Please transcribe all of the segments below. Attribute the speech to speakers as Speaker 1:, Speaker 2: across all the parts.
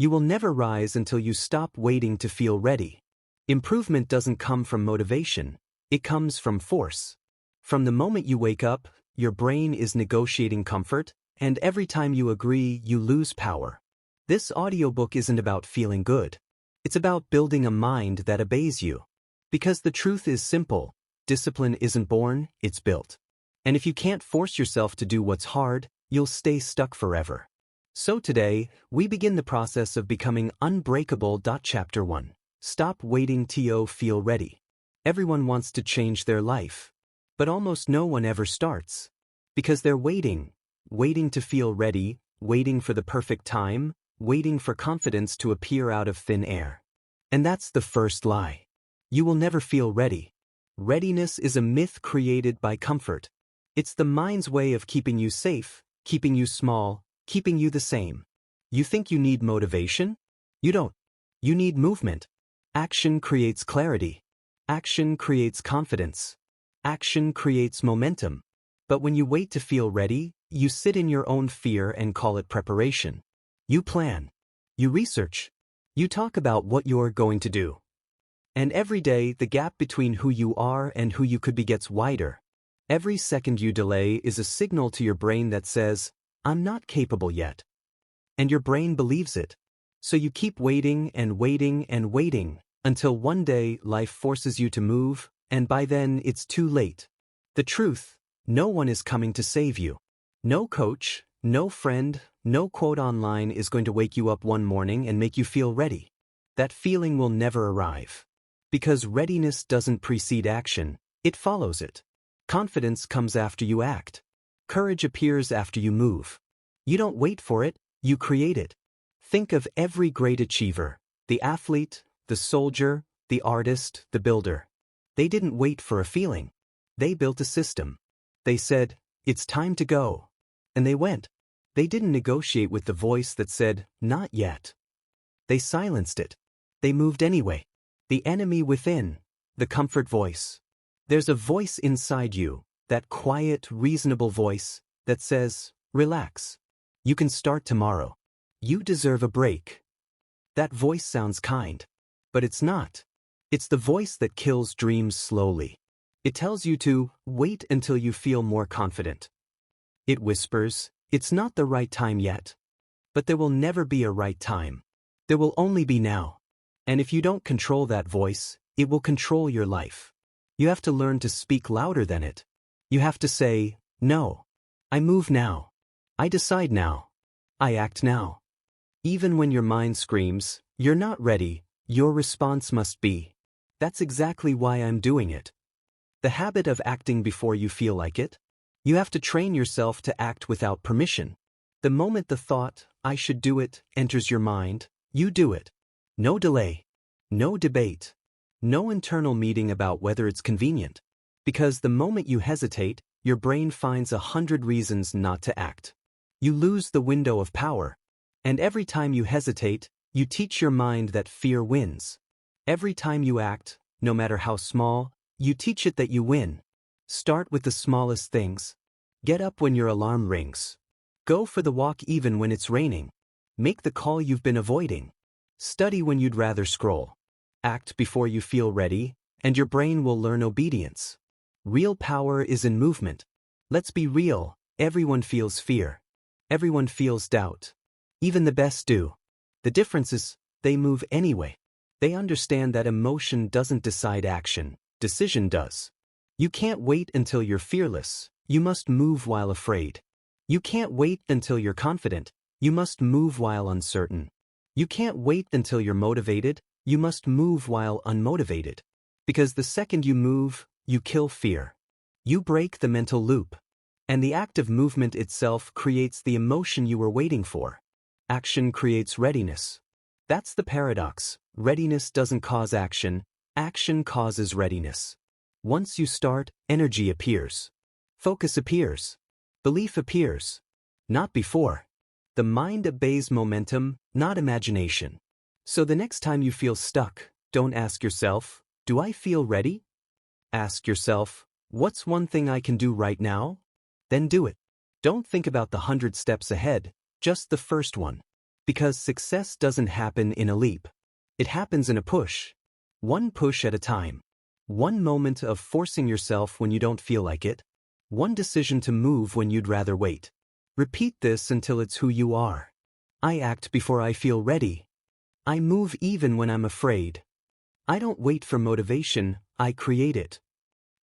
Speaker 1: You will never rise until you stop waiting to feel ready. Improvement doesn't come from motivation, it comes from force. From the moment you wake up, your brain is negotiating comfort, and every time you agree, you lose power. This audiobook isn't about feeling good. It's about building a mind that obeys you. Because the truth is simple, discipline isn't born, it's built. And if you can't force yourself to do what's hard, you'll stay stuck forever. So today, we begin the process of becoming unbreakable. Chapter 1. Stop waiting to feel ready. Everyone wants to change their life. But almost no one ever starts. Because they're waiting to feel ready, waiting for the perfect time, waiting for confidence to appear out of thin air. And that's the first lie. You will never feel ready. Readiness is a myth created by comfort. It's the mind's way of keeping you safe, keeping you small, keeping you the same. You think you need motivation? You don't. You need movement. Action creates clarity. Action creates confidence. Action creates momentum. But when you wait to feel ready, you sit in your own fear and call it preparation. You plan. You research. You talk about what you're going to do. And every day, the gap between who you are and who you could be gets wider. Every second you delay is a signal to your brain that says, I'm not capable yet. And your brain believes it. So you keep waiting and waiting and waiting, until one day life forces you to move, and by then it's too late. The truth, no one is coming to save you. No coach, no friend, no quote online is going to wake you up one morning and make you feel ready. That feeling will never arrive. Because readiness doesn't precede action, it follows it. Confidence comes after you act. Courage appears after you move. You don't wait for it, you create it. Think of every great achiever, the athlete, the soldier, the artist, the builder. They didn't wait for a feeling. They built a system. They said, it's time to go. And they went. They didn't negotiate with the voice that said, not yet. They silenced it. They moved anyway. The enemy within, the comfort voice. There's a voice inside you, that quiet, reasonable voice, that says, relax. You can start tomorrow. You deserve a break. That voice sounds kind. But it's not. It's the voice that kills dreams slowly. It tells you to wait until you feel more confident. It whispers, it's not the right time yet. But there will never be a right time. There will only be now. And if you don't control that voice, it will control your life. You have to learn to speak louder than it. You have to say, no. I move now. I decide now. I act now. Even when your mind screams, you're not ready, your response must be, that's exactly why I'm doing it. The habit of acting before you feel like it. You have to train yourself to act without permission. The moment the thought, I should do it, enters your mind, you do it. No delay. No debate. No internal meeting about whether it's convenient. Because the moment you hesitate, your brain finds 100 reasons not to act. You lose the window of power. And every time you hesitate, you teach your mind that fear wins. Every time you act, no matter how small, you teach it that you win. Start with the smallest things. Get up when your alarm rings. Go for the walk even when it's raining. Make the call you've been avoiding. Study when you'd rather scroll. Act before you feel ready, and your brain will learn obedience. Real power is in movement. Let's be real, everyone feels fear. Everyone feels doubt. Even the best do. The difference is, they move anyway. They understand that emotion doesn't decide action, decision does. You can't wait until you're fearless, you must move while afraid. You can't wait until you're confident, you must move while uncertain. You can't wait until you're motivated, you must move while unmotivated. Because the second you move, you kill fear. You break the mental loop. And the act of movement itself creates the emotion you were waiting for. Action creates readiness. That's the paradox. Readiness doesn't cause action, action causes readiness. Once you start, energy appears. Focus appears. Belief appears. Not before. The mind obeys momentum, not imagination. So the next time you feel stuck, don't ask yourself, do I feel ready? Ask yourself, what's one thing I can do right now? Then do it. Don't think about the 100 steps ahead, just the first one. Because success doesn't happen in a leap. It happens in a push. One push at a time. One moment of forcing yourself when you don't feel like it. One decision to move when you'd rather wait. Repeat this until it's who you are. I act before I feel ready. I move even when I'm afraid. I don't wait for motivation, I create it.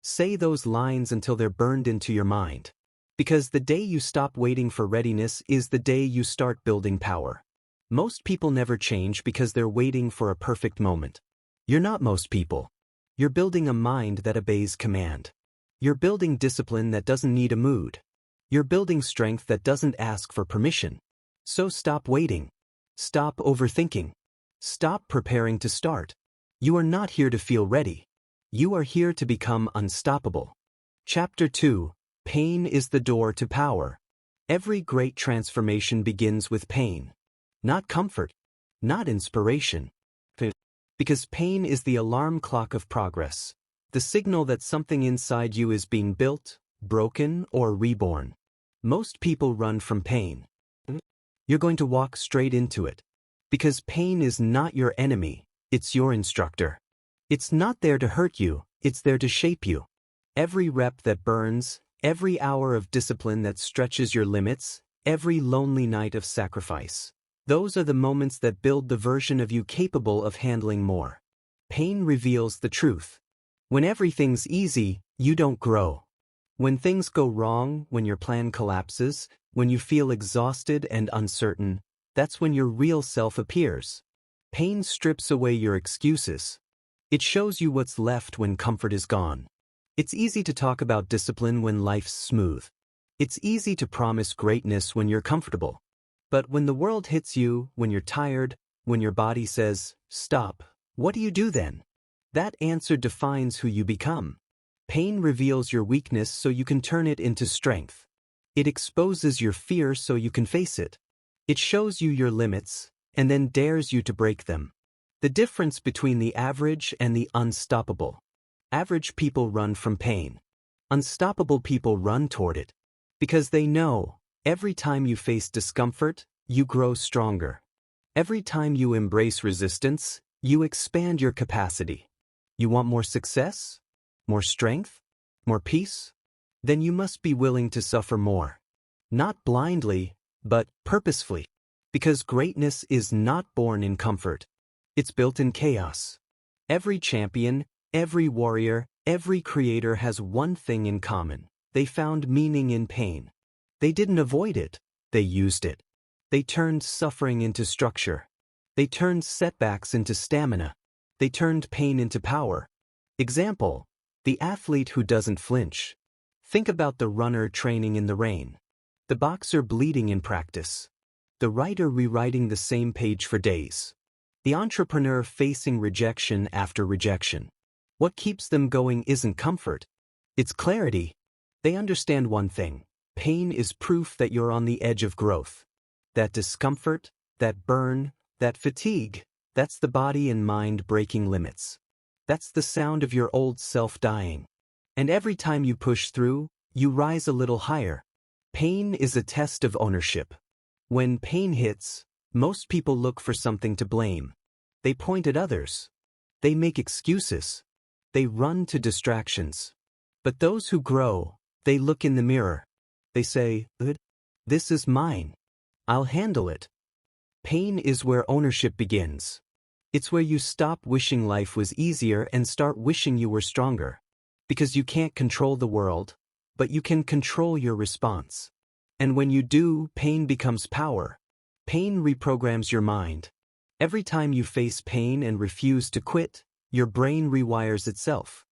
Speaker 1: Say those lines until they're burned into your mind. Because the day you stop waiting for readiness is the day you start building power. Most people never change because they're waiting for a perfect moment. You're not most people. You're building a mind that obeys command. You're building discipline that doesn't need a mood. You're building strength that doesn't ask for permission. So stop waiting. Stop overthinking. Stop preparing to start. You are not here to feel ready. You are here to become unstoppable. Chapter 2. Pain is the door to power. Every great transformation begins with pain. Not comfort. Not inspiration. Because pain is the alarm clock of progress. The signal that something inside you is being built, broken, or reborn. Most people run from pain. You're going to walk straight into it. Because pain is not your enemy, it's your instructor. It's not there to hurt you, it's there to shape you. Every rep that burns, every hour of discipline that stretches your limits, every lonely night of sacrifice. Those are the moments that build the version of you capable of handling more. Pain reveals the truth. When everything's easy, you don't grow. When things go wrong, when your plan collapses, when you feel exhausted and uncertain, that's when your real self appears. Pain strips away your excuses. It shows you what's left when comfort is gone. It's easy to talk about discipline when life's smooth. It's easy to promise greatness when you're comfortable. But when the world hits you, when you're tired, when your body says, stop, what do you do then? That answer defines who you become. Pain reveals your weakness so you can turn it into strength. It exposes your fear so you can face it. It shows you your limits, and then dares you to break them. The difference between the average and the unstoppable. Average people run from pain. Unstoppable people run toward it. Because they know, every time you face discomfort, you grow stronger. Every time you embrace resistance, you expand your capacity. You want more success? More strength? More peace? Then you must be willing to suffer more. Not blindly, but purposefully. Because greatness is not born in comfort. It's built in chaos. Every champion, every warrior, every creator has one thing in common. They found meaning in pain. They didn't avoid it, they used it. They turned suffering into structure. They turned setbacks into stamina. They turned pain into power. Example, the athlete who doesn't flinch. Think about the runner training in the rain. The boxer bleeding in practice. The writer rewriting the same page for days. The entrepreneur facing rejection after rejection. What keeps them going isn't comfort. It's clarity. They understand one thing. Pain is proof that you're on the edge of growth. That discomfort, that burn, that fatigue, that's the body and mind breaking limits. That's the sound of your old self dying. And every time you push through, you rise a little higher. Pain is a test of ownership. When pain hits, most people look for something to blame. They point at others. They make excuses. They run to distractions. But those who grow, they look in the mirror. They say, this is mine. I'll handle it. Pain is where ownership begins. It's where you stop wishing life was easier and start wishing you were stronger. Because you can't control the world, but you can control your response. And when you do, pain becomes power. Pain reprograms your mind. Every time you face pain and refuse to quit, your brain rewires itself.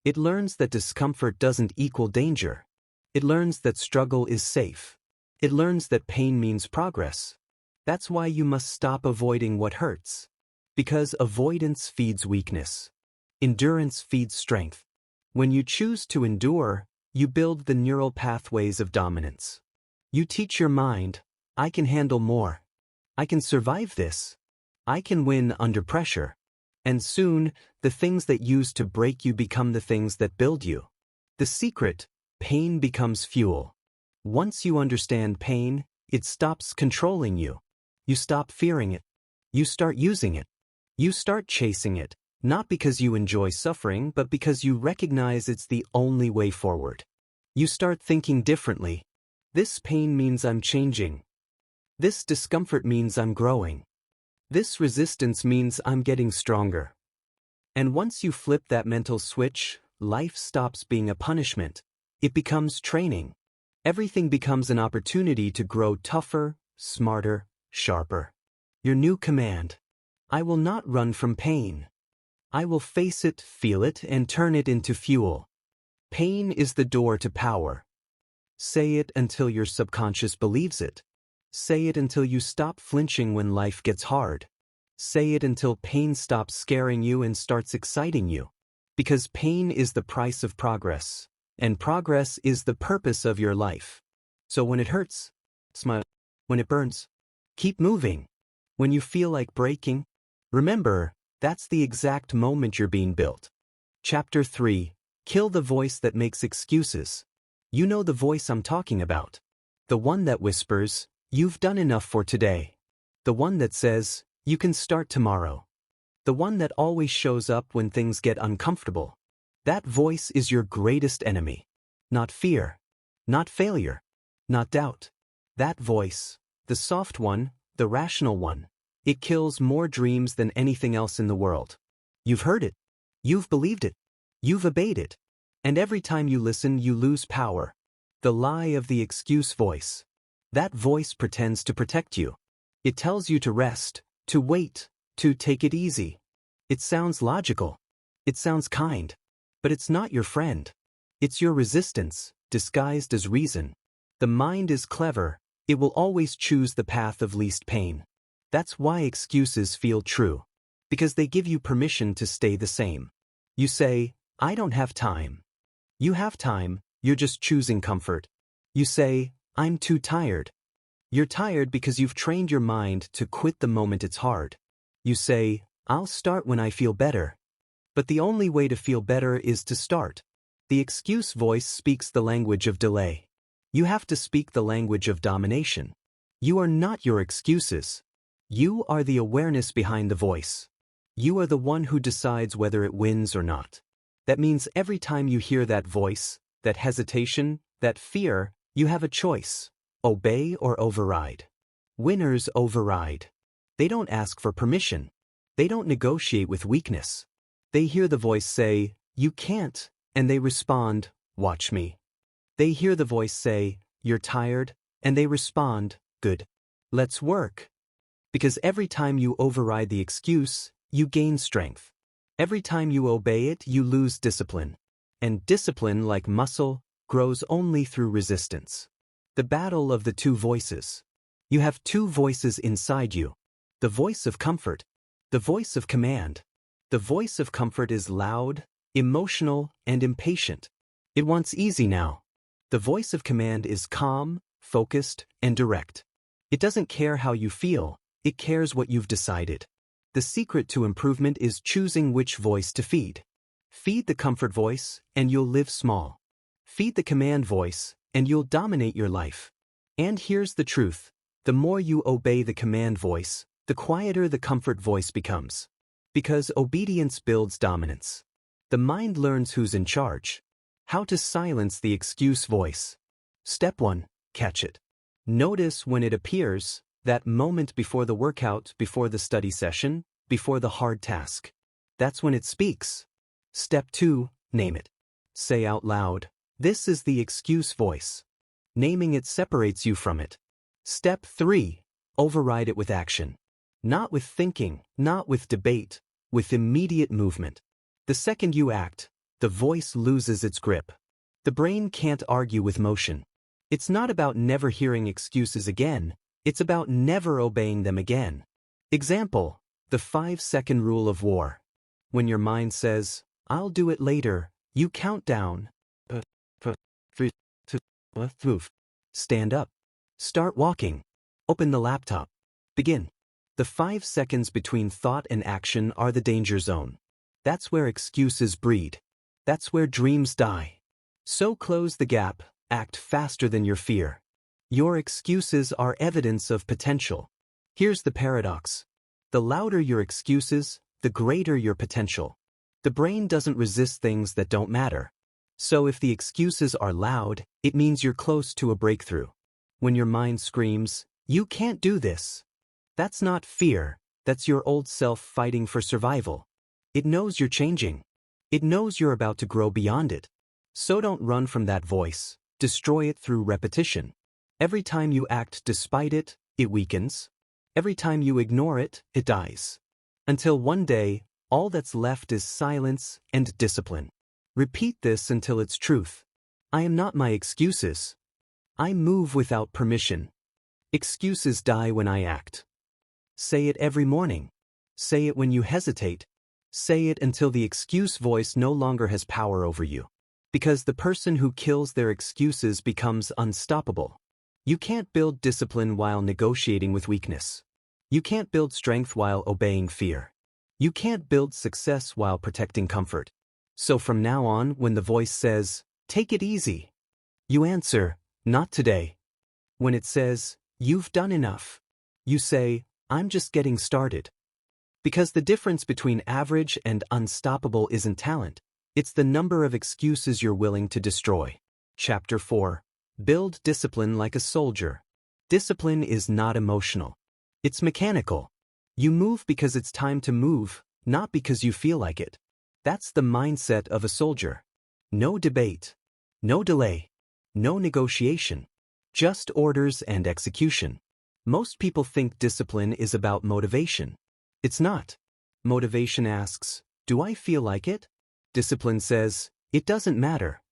Speaker 1: It learns that discomfort doesn't equal danger. It learns that struggle is safe. It learns that pain means progress. That's why you must stop avoiding what hurts. Because avoidance feeds weakness. Endurance feeds strength. When you choose to endure, you build the neural pathways of dominance. You teach your mind, I can handle more. I can survive this. I can win under pressure. And soon, the things that used to break you become the things that build you. The secret, pain becomes fuel. Once you understand pain, it stops controlling you. You stop fearing it. You start using it. You start chasing it, not because you enjoy suffering, but because you recognize it's the only way forward. You start thinking differently. This pain means I'm changing. This discomfort means I'm growing. This resistance means I'm getting stronger. And once you flip that mental switch, life stops being a punishment. It becomes training. Everything becomes an opportunity to grow tougher, smarter, sharper. Your new command: I will not run from pain. I will face it, feel it, and turn it into fuel. Pain is the door to power. Say it until your subconscious believes it. Say it until you stop flinching when life gets hard. Say it until pain stops scaring you and starts exciting you. Because pain is the price of progress, and progress is the purpose of your life. So when it hurts, smile. When it burns, keep moving. When you feel like breaking, remember, that's the exact moment you're being built. Chapter 3. Kill the voice that makes excuses. You know the voice I'm talking about. The one that whispers, "You've done enough for today." The one that says, "You can start tomorrow." The one that always shows up when things get uncomfortable. That voice is your greatest enemy. Not fear. Not failure. Not doubt. That voice, the soft one, the rational one, it kills more dreams than anything else in the world. You've heard it. You've believed it. You've obeyed it. And every time you listen, you lose power. The lie of the excuse voice. That voice pretends to protect you. It tells you to rest, to wait, to take it easy. It sounds logical. It sounds kind. But it's not your friend. It's your resistance, disguised as reason. The mind is clever. It will always choose the path of least pain. That's why excuses feel true. Because they give you permission to stay the same. You say, "I don't have time." You have time, you're just choosing comfort. You say, "I'm too tired." You're tired because you've trained your mind to quit the moment it's hard. You say, "I'll start when I feel better." But the only way to feel better is to start. The excuse voice speaks the language of delay. You have to speak the language of domination. You are not your excuses. You are the awareness behind the voice. You are the one who decides whether it wins or not. That means every time you hear that voice, that hesitation, that fear, you have a choice: obey or override. Winners override. They don't ask for permission. They don't negotiate with weakness. They hear the voice say, "You can't," and they respond, "Watch me." They hear the voice say, "You're tired," and they respond, "Good. Let's work." Because every time you override the excuse, you gain strength. Every time you obey it, you lose discipline. And discipline, like muscle, grows only through resistance. The battle of the two voices. You have two voices inside you. The voice of comfort. The voice of command. The voice of comfort is loud, emotional, and impatient. It wants easy now. The voice of command is calm, focused, and direct. It doesn't care how you feel, it cares what you've decided. The secret to improvement is choosing which voice to feed. Feed the comfort voice, and you'll live small. Feed the command voice, and you'll dominate your life. And here's the truth: the more you obey the command voice, the quieter the comfort voice becomes. Because obedience builds dominance. The mind learns who's in charge. How to silence the excuse voice. Step 1. Catch it. Notice when it appears, that moment before the workout, before the study session, before the hard task. That's when it speaks. Step 2. Name it. Say out loud, "This is the excuse voice." Naming it separates you from it. Step 3. Override it with action. Not with thinking, not with debate, with immediate movement. The second you act, the voice loses its grip. The brain can't argue with motion. It's not about never hearing excuses again, it's about never obeying them again. Example: the 5-second rule of war. When your mind says, "I'll do it later," you count down. Stand up. Start walking. Open the laptop. Begin. The 5 seconds between thought and action are the danger zone. That's where excuses breed. That's where dreams die. So close the gap, act faster than your fear. Your excuses are evidence of potential. Here's the paradox. The louder your excuses, the greater your potential. The brain doesn't resist things that don't matter. So if the excuses are loud, it means you're close to a breakthrough. When your mind screams, "You can't do this," that's not fear, that's your old self fighting for survival. It knows you're changing. It knows you're about to grow beyond it. So don't run from that voice. Destroy it through repetition. Every time you act despite it, it weakens. Every time you ignore it, it dies. Until one day, all that's left is silence and discipline. Repeat this until it's truth. I am not my excuses. I move without permission. Excuses die when I act. Say it every morning. Say it when you hesitate. Say it until the excuse voice no longer has power over you. Because the person who kills their excuses becomes unstoppable. You can't build discipline while negotiating with weakness. You can't build strength while obeying fear. You can't build success while protecting comfort. So from now on, when the voice says, "Take it easy," you answer, "Not today." When it says, "You've done enough," you say, "I'm just getting started." Because the difference between average and unstoppable isn't talent, it's the number of excuses you're willing to destroy. Chapter 4. Build discipline like a soldier. Discipline is not emotional. It's mechanical. You move because it's time to move, not because you feel like it. That's the mindset of a soldier. No debate. No delay. No negotiation. Just orders and execution. Most people think discipline is about motivation. It's not. Motivation asks, "Do I feel like it?" Discipline says, "It doesn't matter."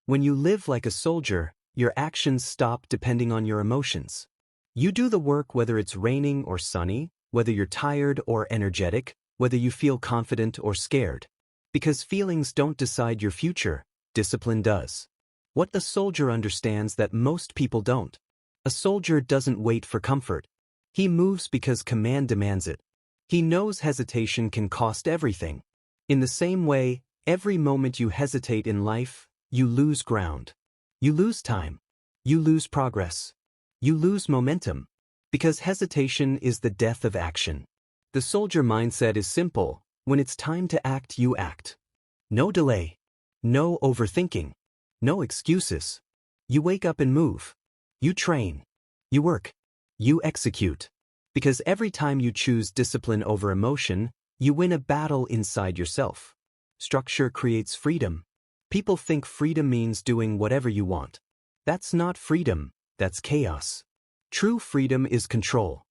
Speaker 1: When you live like a soldier, your actions stop depending on your emotions. You do the work whether it's raining or sunny, whether you're tired or energetic, whether you feel confident or scared. Because feelings don't decide your future, discipline does. What a soldier understands that most people don't. A soldier doesn't wait for comfort. He moves because command demands it. He knows hesitation can cost everything. In the same way, every moment you hesitate in life, you lose ground. You lose time. You lose progress. You lose momentum. Because hesitation is the death of action. The soldier mindset is simple. When it's time to act, you act. No delay. No overthinking. No excuses. You wake up and move. You train. You work. You execute. Because every time you choose discipline over emotion, you win a battle inside yourself. Structure creates freedom. People think freedom means doing whatever you want. That's not freedom, that's chaos. True freedom is control.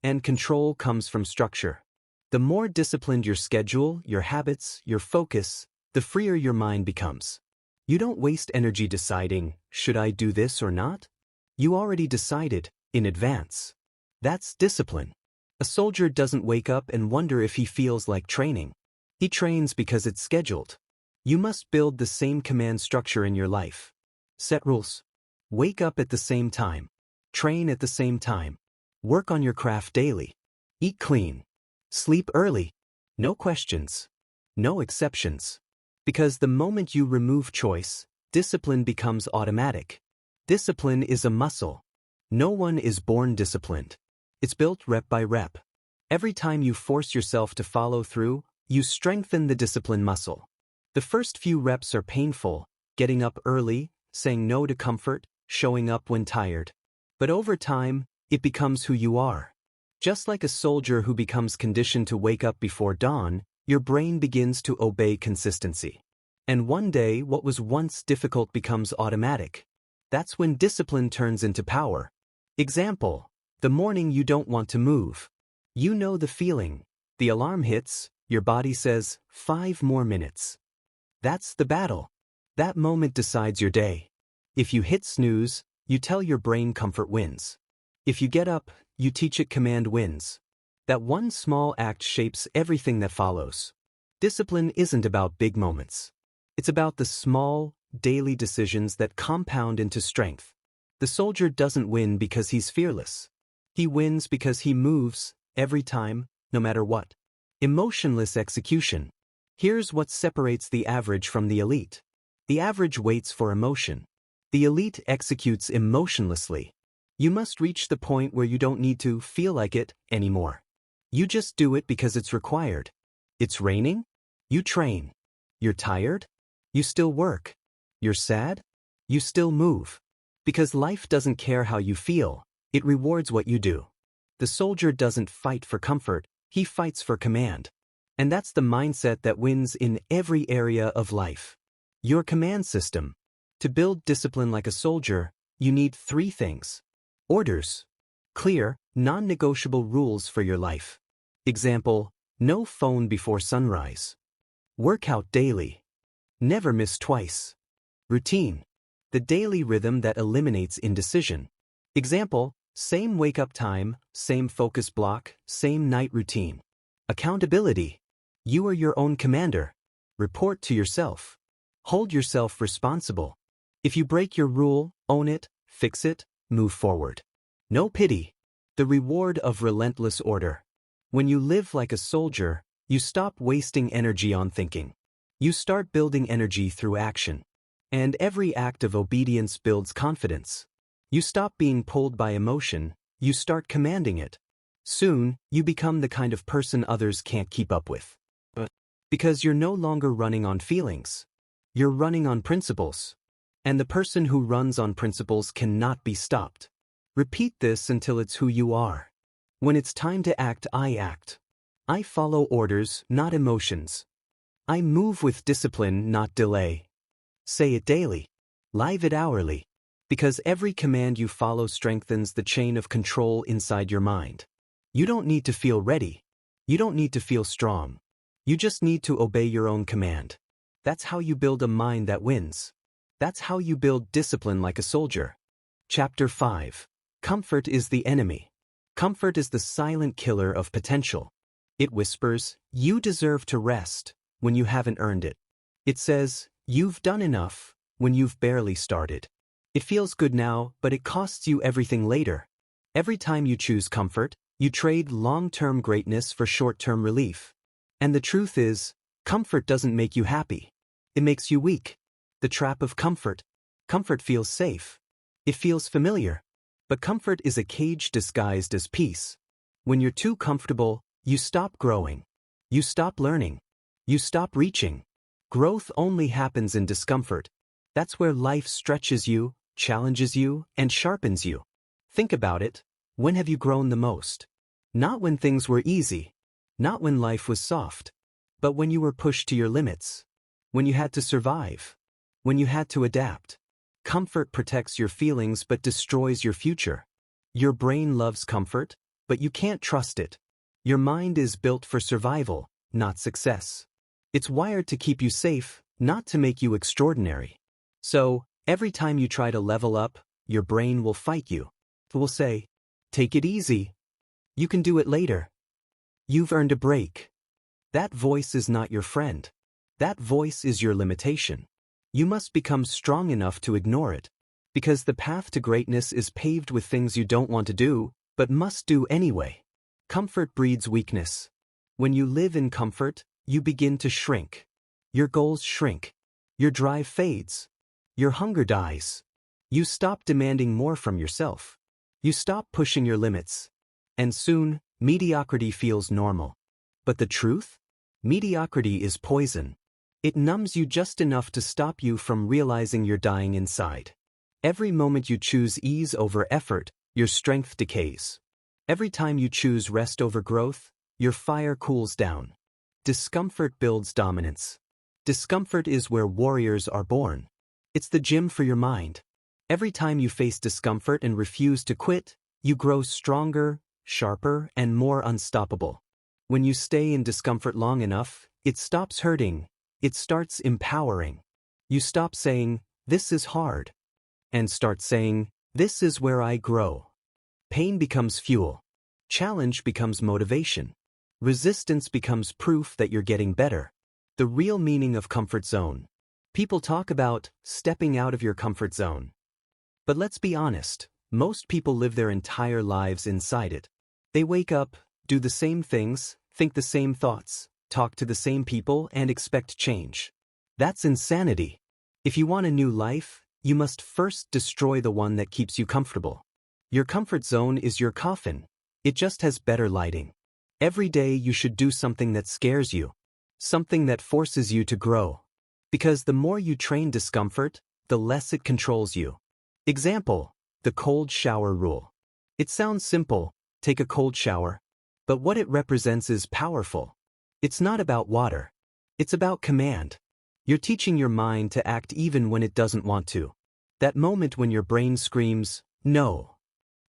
Speaker 1: And control comes from structure. The more disciplined your schedule, your habits, your focus, the freer your mind becomes. You don't waste energy deciding, should I do this or not? You already decided, in advance. That's discipline. A soldier doesn't wake up and wonder if he feels like training. He trains because it's scheduled. You must build the same command structure in your life. Set rules. Wake up at the same time. Train at the same time. Work on your craft daily. Eat clean. Sleep early. No questions. No exceptions. Because the moment you remove choice, discipline becomes automatic. Discipline is a muscle. No one is born disciplined. It's built rep by rep. Every time you force yourself to follow through, you strengthen the discipline muscle. The first few reps are painful, getting up early, saying no to comfort, showing up when tired. But over time, it becomes who you are. Just like a soldier who becomes conditioned to wake up before dawn, your brain begins to obey consistency. And one day, what was once difficult becomes automatic. That's when discipline turns into power. Example, the morning you don't want to move. You know the feeling. The alarm hits, your body says, 5 more minutes. That's the battle. That moment decides your day. If you hit snooze, you tell your brain comfort wins. If you get up, you teach it command wins. That one small act shapes everything that follows. Discipline isn't about big moments. It's about the small, daily decisions that compound into strength. The soldier doesn't win because he's fearless. He wins because he moves, every time, no matter what. Emotionless execution. Here's what separates the average from the elite. The average waits for emotion. The elite executes emotionlessly. You must reach the point where you don't need to feel like it anymore. You just do it because it's required. It's raining? You train. You're tired? You still work. You're sad? You still move. Because life doesn't care how you feel, it rewards what you do. The soldier doesn't fight for comfort, he fights for command. And that's the mindset that wins in every area of life. Your command system. To build discipline like a soldier, you need 3 things. Orders. Clear, non-negotiable rules for your life. Example, no phone before sunrise. Workout daily. Never miss twice. Routine. The daily rhythm that eliminates indecision. Example, same wake-up time, same focus block, same night routine. Accountability. You are your own commander. Report to yourself. Hold yourself responsible. If you break your rule, own it, fix it, move forward. No pity. The reward of relentless order. When you live like a soldier, you stop wasting energy on thinking. You start building energy through action. And every act of obedience builds confidence. You stop being pulled by emotion, you start commanding it. Soon, you become the kind of person others can't keep up with. Because you're no longer running on feelings. You're running on principles. And the person who runs on principles cannot be stopped. Repeat this until it's who you are. When it's time to act, I act. I follow orders, not emotions. I move with discipline, not delay. Say it daily. Live it hourly. Because every command you follow strengthens the chain of control inside your mind. You don't need to feel ready. You don't need to feel strong. You just need to obey your own command. That's how you build a mind that wins. That's how you build discipline like a soldier. Chapter 5. Comfort is the enemy. Comfort is the silent killer of potential. It whispers, you deserve to rest, when you haven't earned it. It says, you've done enough, when you've barely started. It feels good now, but it costs you everything later. Every time you choose comfort, you trade long-term greatness for short-term relief. And the truth is, comfort doesn't make you happy. It makes you weak. The trap of comfort. Comfort feels safe. It feels familiar. But comfort is a cage disguised as peace. When you're too comfortable, you stop growing. You stop learning. You stop reaching. Growth only happens in discomfort. That's where life stretches you, challenges you, and sharpens you. Think about it. When have you grown the most? Not when things were easy. Not when life was soft. But when you were pushed to your limits. When you had to survive. When you had to adapt. Comfort protects your feelings but destroys your future. Your brain loves comfort, but you can't trust it. Your mind is built for survival, not success. It's wired to keep you safe, not to make you extraordinary. So, every time you try to level up, your brain will fight you. It will say, take it easy. You can do it later. You've earned a break. That voice is not your friend. That voice is your limitation. You must become strong enough to ignore it. Because the path to greatness is paved with things you don't want to do, but must do anyway. Comfort breeds weakness. When you live in comfort, you begin to shrink. Your goals shrink. Your drive fades. Your hunger dies. You stop demanding more from yourself. You stop pushing your limits. And soon, mediocrity feels normal. But the truth? Mediocrity is poison. It numbs you just enough to stop you from realizing you're dying inside. Every moment you choose ease over effort, your strength decays. Every time you choose rest over growth, your fire cools down. Discomfort builds dominance. Discomfort is where warriors are born. It's the gym for your mind. Every time you face discomfort and refuse to quit, you grow stronger, sharper, and more unstoppable. When you stay in discomfort long enough, it stops hurting. It starts empowering. You stop saying, this is hard, and start saying, this is where I grow. Pain becomes fuel. Challenge becomes motivation. Resistance becomes proof that you're getting better. The real meaning of comfort zone. People talk about stepping out of your comfort zone. But let's be honest, most people live their entire lives inside it. They wake up, do the same things, think the same thoughts, talk to the same people, and expect change. That's insanity. If you want a new life, you must first destroy the one that keeps you comfortable. Your comfort zone is your coffin. It just has better lighting. Every day you should do something that scares you. Something that forces you to grow. Because the more you train discomfort, the less it controls you. Example, the cold shower rule. It sounds simple, take a cold shower. But what it represents is powerful. It's not about water. It's about command. You're teaching your mind to act even when it doesn't want to. That moment when your brain screams, no.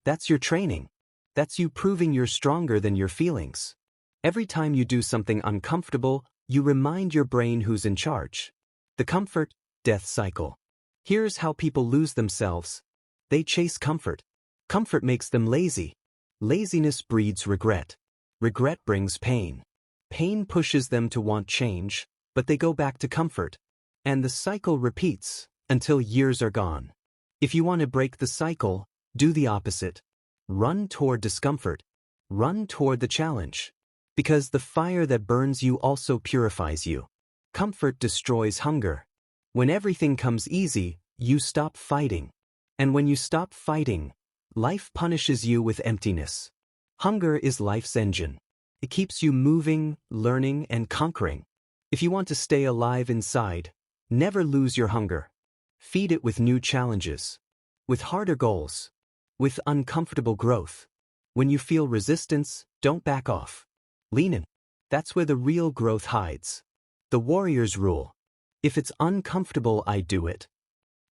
Speaker 1: That's your training. That's you proving you're stronger than your feelings. Every time you do something uncomfortable, you remind your brain who's in charge. The comfort-death cycle. Here's how people lose themselves. They chase comfort. Comfort makes them lazy. Laziness breeds regret. Regret brings pain. Pain pushes them to want change, but they go back to comfort. And the cycle repeats until years are gone. If you want to break the cycle, do the opposite. Run toward discomfort. Run toward the challenge. Because the fire that burns you also purifies you. Comfort destroys hunger. When everything comes easy, you stop fighting. And when you stop fighting, life punishes you with emptiness. Hunger is life's engine. It keeps you moving, learning, and conquering. If you want to stay alive inside, never lose your hunger. Feed it with new challenges. With harder goals. With uncomfortable growth. When you feel resistance, don't back off. Lean in. That's where the real growth hides. The warrior's rule. If it's uncomfortable, I do it.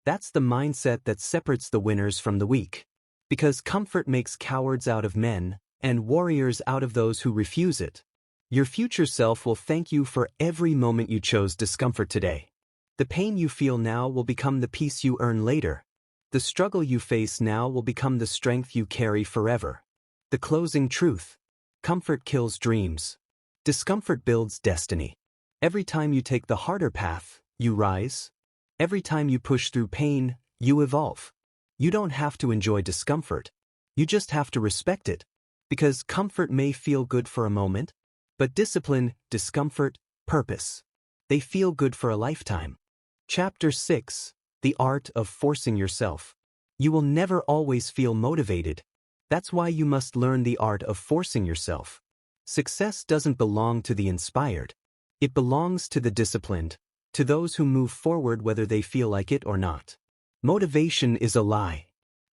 Speaker 1: That's the mindset that separates the winners from the weak. Because comfort makes cowards out of men, and warriors out of those who refuse it. Your future self will thank you for every moment you chose discomfort today. The pain you feel now will become the peace you earn later. The struggle you face now will become the strength you carry forever. The closing truth. Comfort kills dreams. Discomfort builds destiny. Every time you take the harder path, you rise. Every time you push through pain, you evolve. You don't have to enjoy discomfort. You just have to respect it. Because comfort may feel good for a moment, but discipline, discomfort, purpose. They feel good for a lifetime. Chapter 6. The Art of Forcing Yourself. You will never always feel motivated. That's why you must learn the art of forcing yourself. Success doesn't belong to the inspired. It belongs to the disciplined, to those who move forward whether they feel like it or not. Motivation is a lie.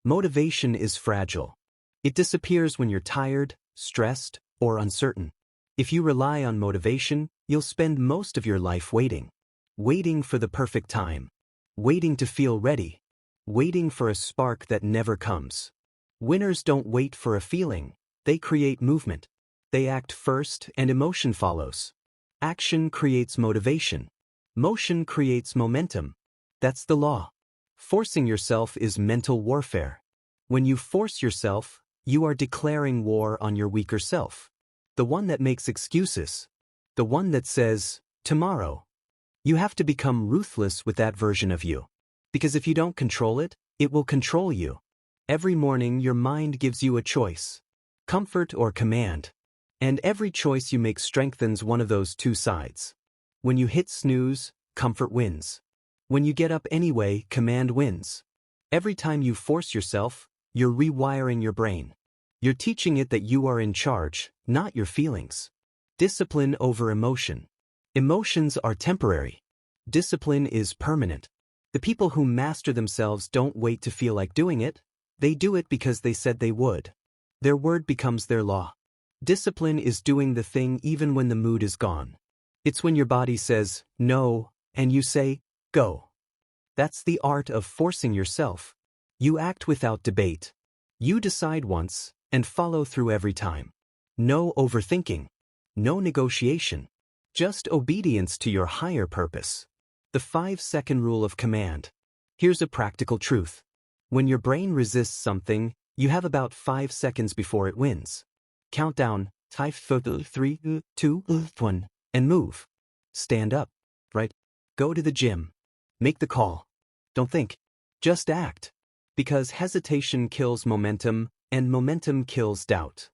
Speaker 1: Motivation is fragile. It disappears when you're tired, stressed, or uncertain. If you rely on motivation, you'll spend most of your life waiting. Waiting for the perfect time. Waiting to feel ready. Waiting for a spark that never comes. Winners don't wait for a feeling. They create movement. They act first and emotion follows. Action creates motivation. Motion creates momentum. That's the law. Forcing yourself is mental warfare. When you force yourself, you are declaring war on your weaker self. The one that makes excuses. The one that says, tomorrow. You have to become ruthless with that version of you. Because if you don't control it, it will control you. Every morning your mind gives you a choice. Comfort or command. And every choice you make strengthens one of those two sides. When you hit snooze, comfort wins. When you get up anyway, command wins. Every time you force yourself, you're rewiring your brain. You're teaching it that you are in charge, not your feelings. Discipline over emotion. Emotions are temporary. Discipline is permanent. The people who master themselves don't wait to feel like doing it. They do it because they said they would. Their word becomes their law. Discipline is doing the thing even when the mood is gone. It's when your body says, no, and you say, go. That's the art of forcing yourself. You act without debate. You decide once, and follow through every time. No overthinking. No negotiation. Just obedience to your higher purpose. The 5-second rule of command. Here's a practical truth. When your brain resists something, you have about 5 seconds before it wins. Count down, 5, 4, 3, 2, 1, and move. Stand up, right? Go to the gym. Make the call. Don't think. Just act. Because hesitation kills momentum, and momentum kills doubt.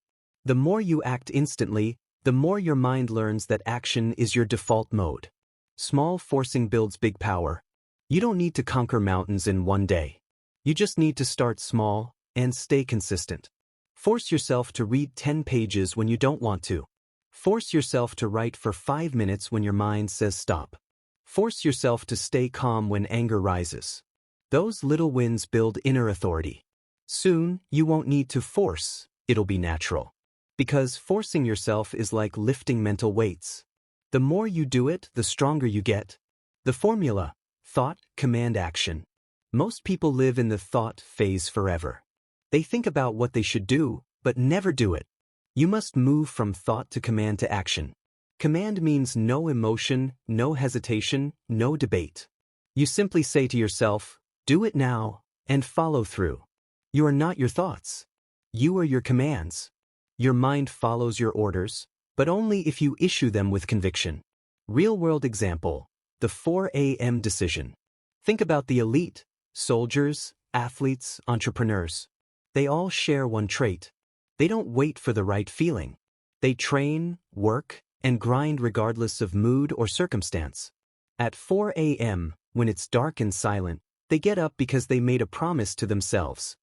Speaker 1: The more you act instantly, the more your mind learns that action is your default mode. Small forcing builds big power. You don't need to conquer mountains in one day. You just need to start small, and stay consistent. Force yourself to read 10 pages when you don't want to. Force yourself to write for 5 minutes when your mind says stop. Force yourself to stay calm when anger rises. Those little wins build inner authority. Soon, you won't need to force, it'll be natural. Because forcing yourself is like lifting mental weights. The more you do it, the stronger you get. The formula: thought, command, action. Most people live in the thought phase forever. They think about what they should do, but never do it. You must move from thought to command to action. Command means no emotion, no hesitation, no debate. You simply say to yourself, do it now, and follow through. You are not your thoughts. You are your commands. Your mind follows your orders, but only if you issue them with conviction. Real-world example: the 4 a.m. decision. Think about the elite: soldiers, athletes, entrepreneurs. They all share one trait. They don't wait for the right feeling. They train, work, and grind regardless of mood or circumstance. At 4 a.m., when it's dark and silent, they get up because they made a promise to themselves.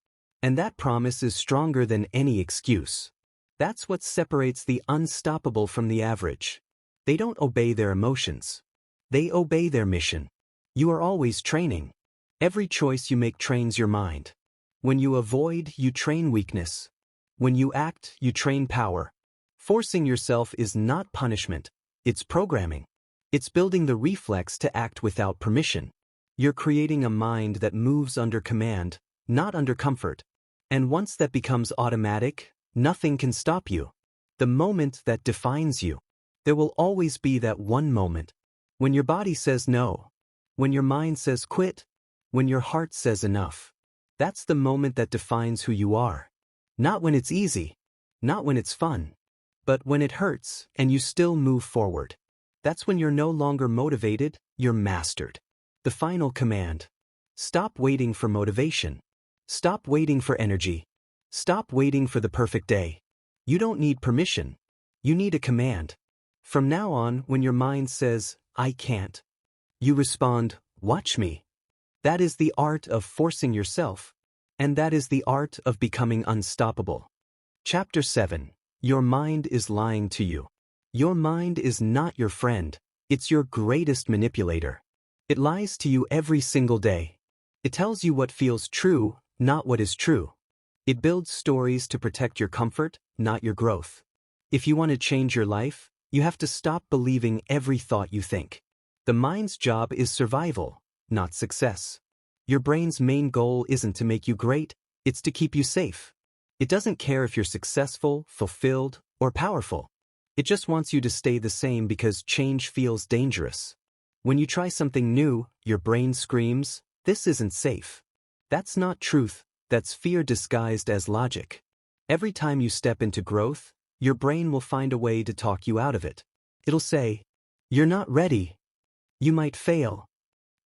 Speaker 1: And that promise is stronger than any excuse. That's what separates the unstoppable from the average. They don't obey their emotions. They obey their mission. You are always training. Every choice you make trains your mind. When you avoid, you train weakness. When you act, you train power. Forcing yourself is not punishment, it's programming. It's building the reflex to act without permission. You're creating a mind that moves under command, not under comfort. And once that becomes automatic, nothing can stop you. The moment that defines you. There will always be that one moment. When your body says no. When your mind says quit. When your heart says enough. That's the moment that defines who you are. Not when it's easy. Not when it's fun. But when it hurts, and you still move forward. That's when you're no longer motivated, you're mastered. The final command: stop waiting for motivation. Stop waiting for energy. Stop waiting for the perfect day. You don't need permission. You need a command. From now on, when your mind says, I can't, you respond, watch me. That is the art of forcing yourself. And that is the art of becoming unstoppable. Chapter 7. Your mind is lying to you. Your mind is not your friend. It's your greatest manipulator. It lies to you every single day. It tells you what feels true, not what is true. It builds stories to protect your comfort, not your growth. If you want to change your life, you have to stop believing every thought you think. The mind's job is survival, not success. Your brain's main goal isn't to make you great, it's to keep you safe. It doesn't care if you're successful, fulfilled, or powerful. It just wants you to stay the same because change feels dangerous. When you try something new, your brain screams, this isn't safe. That's not truth, that's fear disguised as logic. Every time you step into growth, your brain will find a way to talk you out of it. It'll say, you're not ready. You might fail.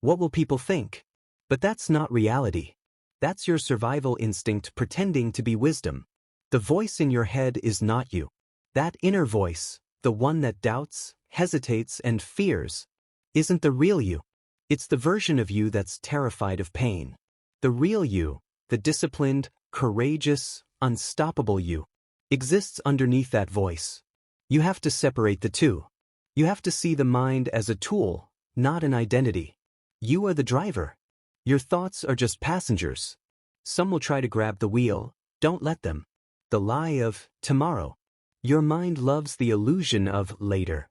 Speaker 1: What will people think? But that's not reality. That's your survival instinct pretending to be wisdom. The voice in your head is not you. That inner voice, the one that doubts, hesitates, and fears, isn't the real you. It's the version of you that's terrified of pain. The real you, the disciplined, courageous, unstoppable you, exists underneath that voice. You have to separate the two. You have to see the mind as a tool, not an identity. You are the driver. Your thoughts are just passengers. Some will try to grab the wheel, don't let them. The lie of tomorrow. Your mind loves the illusion of later.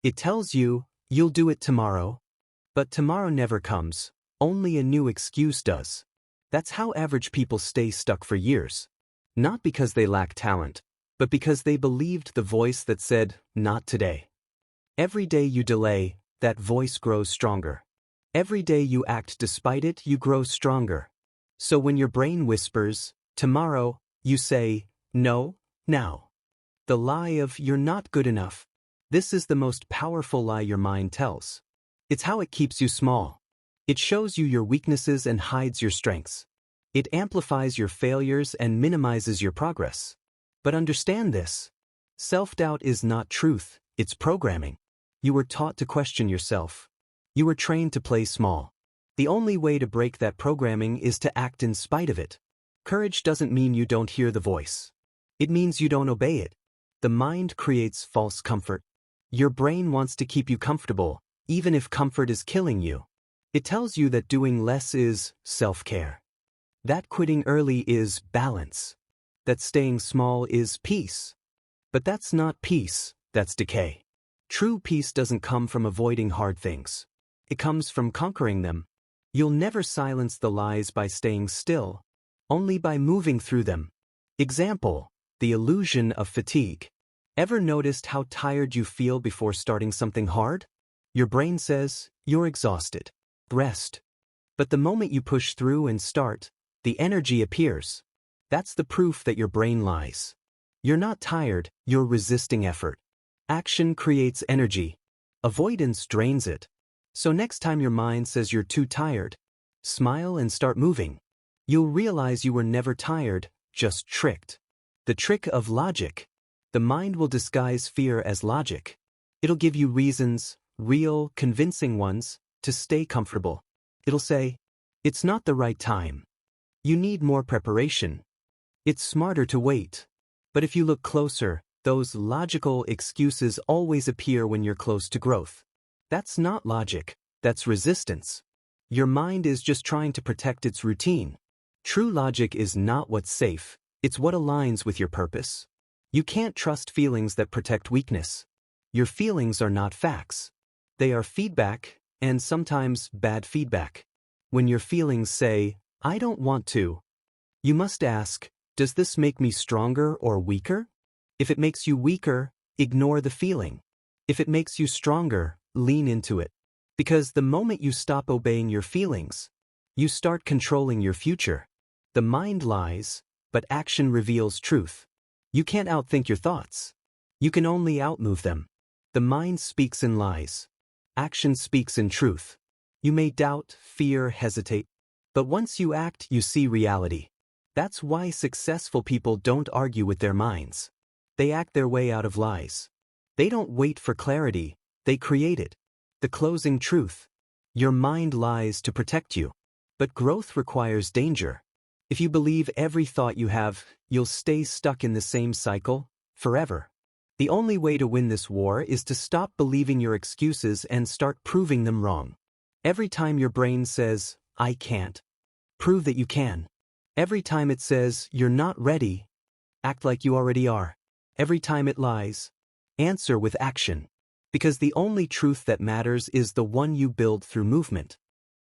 Speaker 1: It tells you, you'll do it tomorrow. But tomorrow never comes, only a new excuse does. That's how average people stay stuck for years. Not because they lack talent, but because they believed the voice that said, not today. Every day you delay, that voice grows stronger. Every day you act despite it, you grow stronger. So when your brain whispers, tomorrow, you say, no, now. The lie of you're not good enough. This is the most powerful lie your mind tells. It's how it keeps you small. It shows you your weaknesses and hides your strengths. It amplifies your failures and minimizes your progress. But understand this. Self-doubt is not truth, it's programming. You were taught to question yourself. You were trained to play small. The only way to break that programming is to act in spite of it. Courage doesn't mean you don't hear the voice. It means you don't obey it. The mind creates false comfort. Your brain wants to keep you comfortable, even if comfort is killing you. It tells you that doing less is self-care. That quitting early is balance. That staying small is peace. But that's not peace, that's decay. True peace doesn't come from avoiding hard things. It comes from conquering them. You'll never silence the lies by staying still, only by moving through them. Example, the illusion of fatigue. Ever noticed how tired you feel before starting something hard? Your brain says, you're exhausted. Rest. But the moment you push through and start, the energy appears. That's the proof that your brain lies. You're not tired, you're resisting effort. Action creates energy. Avoidance drains it. So next time your mind says you're too tired, smile and start moving. You'll realize you were never tired, just tricked. The trick of logic. The mind will disguise fear as logic. It'll give you reasons, real, convincing ones, to stay comfortable. It'll say, it's not the right time. You need more preparation. It's smarter to wait. But if you look closer, those logical excuses always appear when you're close to growth. That's not logic, that's resistance. Your mind is just trying to protect its routine. True logic is not what's safe, it's what aligns with your purpose. You can't trust feelings that protect weakness. Your feelings are not facts. They are feedback, and sometimes bad feedback. When your feelings say, I don't want to, you must ask, does this make me stronger or weaker? If it makes you weaker, ignore the feeling. If it makes you stronger, lean into it. Because the moment you stop obeying your feelings, you start controlling your future. The mind lies, but action reveals truth. You can't outthink your thoughts. You can only outmove them. The mind speaks in lies. Action speaks in truth. You may doubt, fear, hesitate. But once you act, you see reality. That's why successful people don't argue with their minds. They act their way out of lies. They don't wait for clarity, they create it. The closing truth. Your mind lies to protect you. But growth requires danger. If you believe every thought you have, you'll stay stuck in the same cycle, forever. The only way to win this war is to stop believing your excuses and start proving them wrong. Every time your brain says, I can't, prove that you can. Every time it says, you're not ready, act like you already are. Every time it lies, answer with action. Because the only truth that matters is the one you build through movement.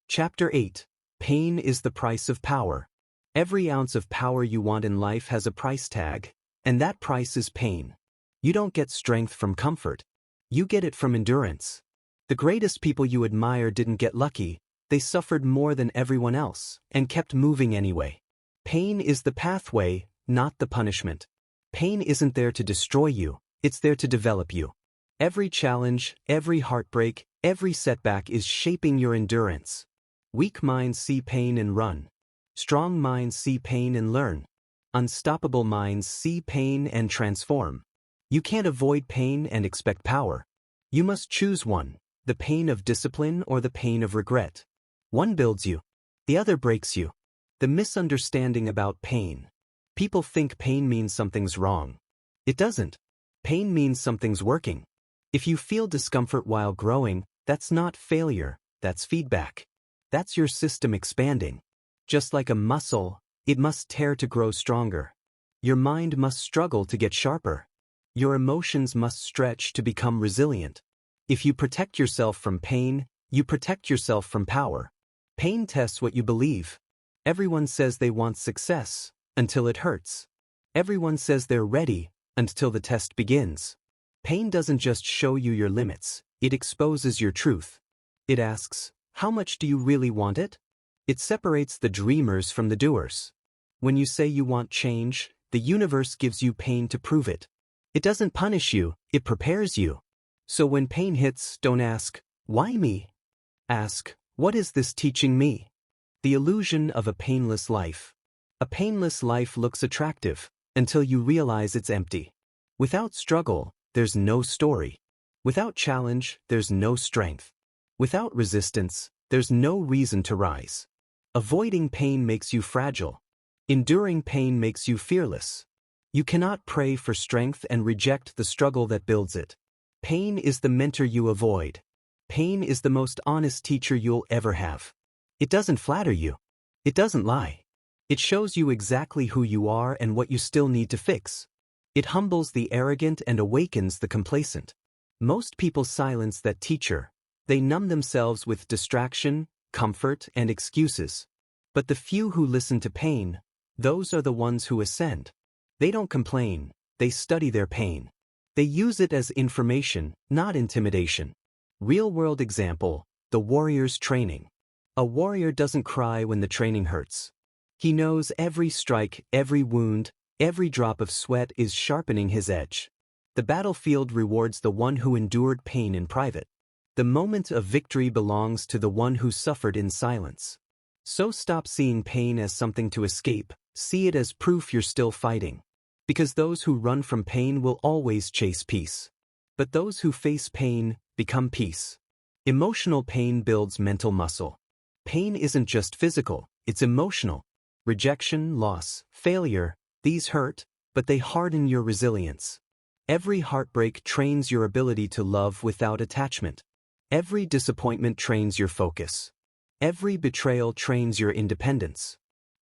Speaker 1: Chapter 8. Pain is the price of power. Every ounce of power you want in life has a price tag, and that price is pain. You don't get strength from comfort. You get it from endurance. The greatest people you admire didn't get lucky, they suffered more than everyone else, and kept moving anyway. Pain is the pathway, not the punishment. Pain isn't there to destroy you, it's there to develop you. Every challenge, every heartbreak, every setback is shaping your endurance. Weak minds see pain and run. Strong minds see pain and learn. Unstoppable minds see pain and transform. You can't avoid pain and expect power. You must choose one, the pain of discipline or the pain of regret. One builds you, the other breaks you. The misunderstanding about pain. People think pain means something's wrong. It doesn't. Pain means something's working. If you feel discomfort while growing, that's not failure, that's feedback. That's your system expanding. Just like a muscle, it must tear to grow stronger. Your mind must struggle to get sharper. Your emotions must stretch to become resilient. If you protect yourself from pain, you protect yourself from power. Pain tests what you believe. Everyone says they want success, until it hurts. Everyone says they're ready, until the test begins. Pain doesn't just show you your limits, it exposes your truth. It asks, how much do you really want it? It separates the dreamers from the doers. When you say you want change, the universe gives you pain to prove it. It doesn't punish you, it prepares you. So when pain hits, don't ask, why me? Ask, what is this teaching me? The illusion of a painless life. A painless life looks attractive, until you realize it's empty. Without struggle, there's no story. Without challenge, there's no strength. Without resistance, there's no reason to rise. Avoiding pain makes you fragile. Enduring pain makes you fearless. You cannot pray for strength and reject the struggle that builds it. Pain is the mentor you avoid. Pain is the most honest teacher you'll ever have. It doesn't flatter you. It doesn't lie. It shows you exactly who you are and what you still need to fix. It humbles the arrogant and awakens the complacent. Most people silence that teacher. They numb themselves with distraction, comfort, and excuses. But the few who listen to pain, those are the ones who ascend. They don't complain, they study their pain. They use it as information, not intimidation. Real-world example, the warrior's training. A warrior doesn't cry when the training hurts. He knows every strike, every wound, every drop of sweat is sharpening his edge. The battlefield rewards the one who endured pain in private. The moment of victory belongs to the one who suffered in silence. So stop seeing pain as something to escape, see it as proof you're still fighting. Because those who run from pain will always chase peace. But those who face pain become peace. Emotional pain builds mental muscle. Pain isn't just physical, it's emotional. Rejection, loss, failure, these hurt, but they harden your resilience. Every heartbreak trains your ability to love without attachment. Every disappointment trains your focus. Every betrayal trains your independence.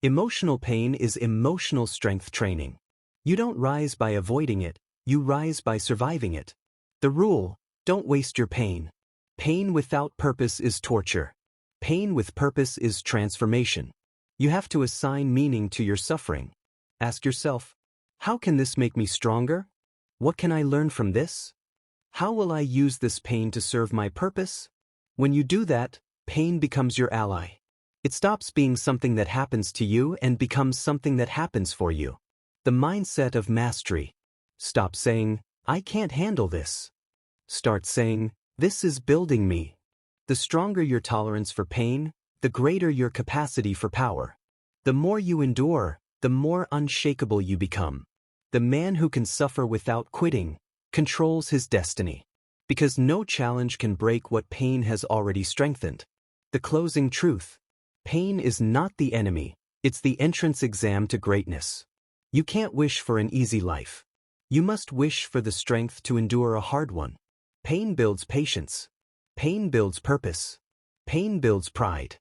Speaker 1: Emotional pain is emotional strength training. You don't rise by avoiding it, you rise by surviving it. The rule: don't waste your pain. Pain without purpose is torture. Pain with purpose is transformation. You have to assign meaning to your suffering. Ask yourself, how can this make me stronger? What can I learn from this? How will I use this pain to serve my purpose? When you do that, pain becomes your ally. It stops being something that happens to you and becomes something that happens for you. The mindset of mastery. Stop saying, I can't handle this. Start saying, this is building me. The stronger your tolerance for pain, the greater your capacity for power. The more you endure, the more unshakable you become. The man who can suffer without quitting controls his destiny. Because no challenge can break what pain has already strengthened. The closing truth. Pain is not the enemy, it's the entrance exam to greatness. You can't wish for an easy life. You must wish for the strength to endure a hard one. Pain builds patience. Pain builds purpose. Pain builds pride.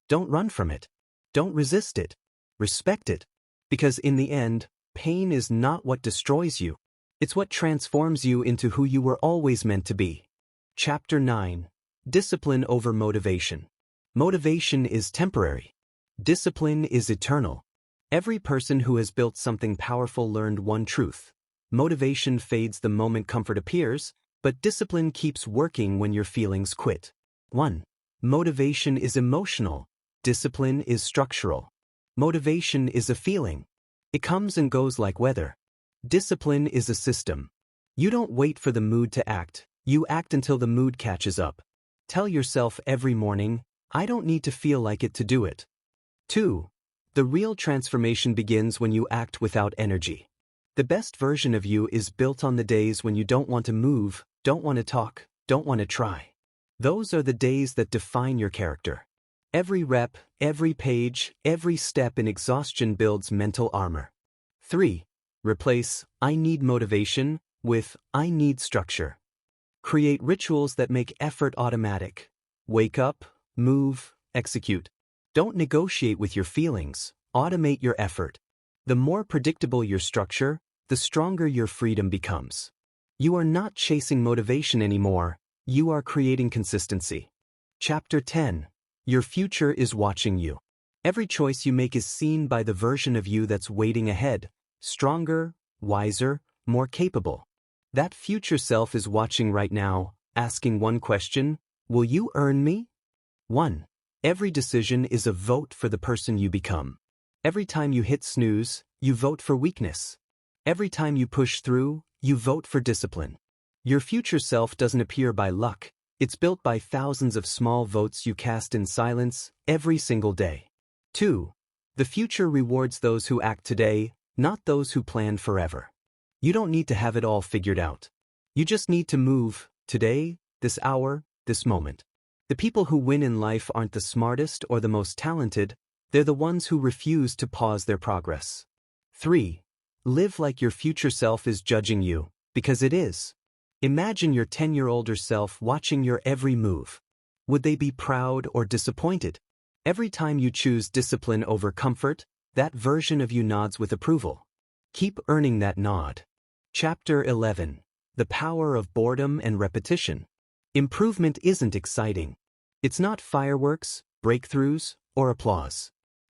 Speaker 1: Don't run from it. Don't resist it. Respect it. Because in the end, pain is not what destroys you. It's what transforms you into who you were always meant to be. Chapter 9. Discipline over motivation. Motivation is temporary. Discipline is eternal. Every person who has built something powerful learned one truth. Motivation fades the moment comfort appears, but discipline keeps working when your feelings quit. 1. Motivation is emotional. Discipline is structural. Motivation is a feeling. It comes and goes like weather. Discipline is a system. You don't wait for the mood to act, you act until the mood catches up. Tell yourself every morning, I don't need to feel like it to do it. 2. The real transformation begins when you act without energy. The best version of you is built on the days when you don't want to move, don't want to talk, don't want to try. Those are the days that define your character. Every rep, every page, every step in exhaustion builds mental armor. 3. Replace I need motivation with I need structure. Create rituals that make effort automatic. Wake up, move, execute. Don't negotiate with your feelings, automate your effort. The more predictable your structure, the stronger your freedom becomes. You are not chasing motivation anymore, you are creating consistency. Chapter 10. Your future is watching you. Every choice you make is seen by the version of you that's waiting ahead, stronger, wiser, more capable. That future self is watching right now, asking one question, will you earn me? 1. Every decision is a vote for the person you become. Every time you hit snooze, you vote for weakness. Every time you push through, you vote for discipline. Your future self doesn't appear by luck, it's built by thousands of small votes you cast in silence every single day. 2. The future rewards those who act today, not those who plan forever. You don't need to have it all figured out. You just need to move, today, this hour, this moment. The people who win in life aren't the smartest or the most talented, They're the ones who refuse to pause their progress. 3. Live like your future self is judging you, because it is. Imagine your 10-year-older self watching your every move. Would they be proud or disappointed? Every time you choose discipline over comfort, that version of you nods with approval. Keep earning that nod. Chapter 11. The Power of Boredom and Repetition. Improvement isn't exciting. It's not fireworks, breakthroughs, or applause.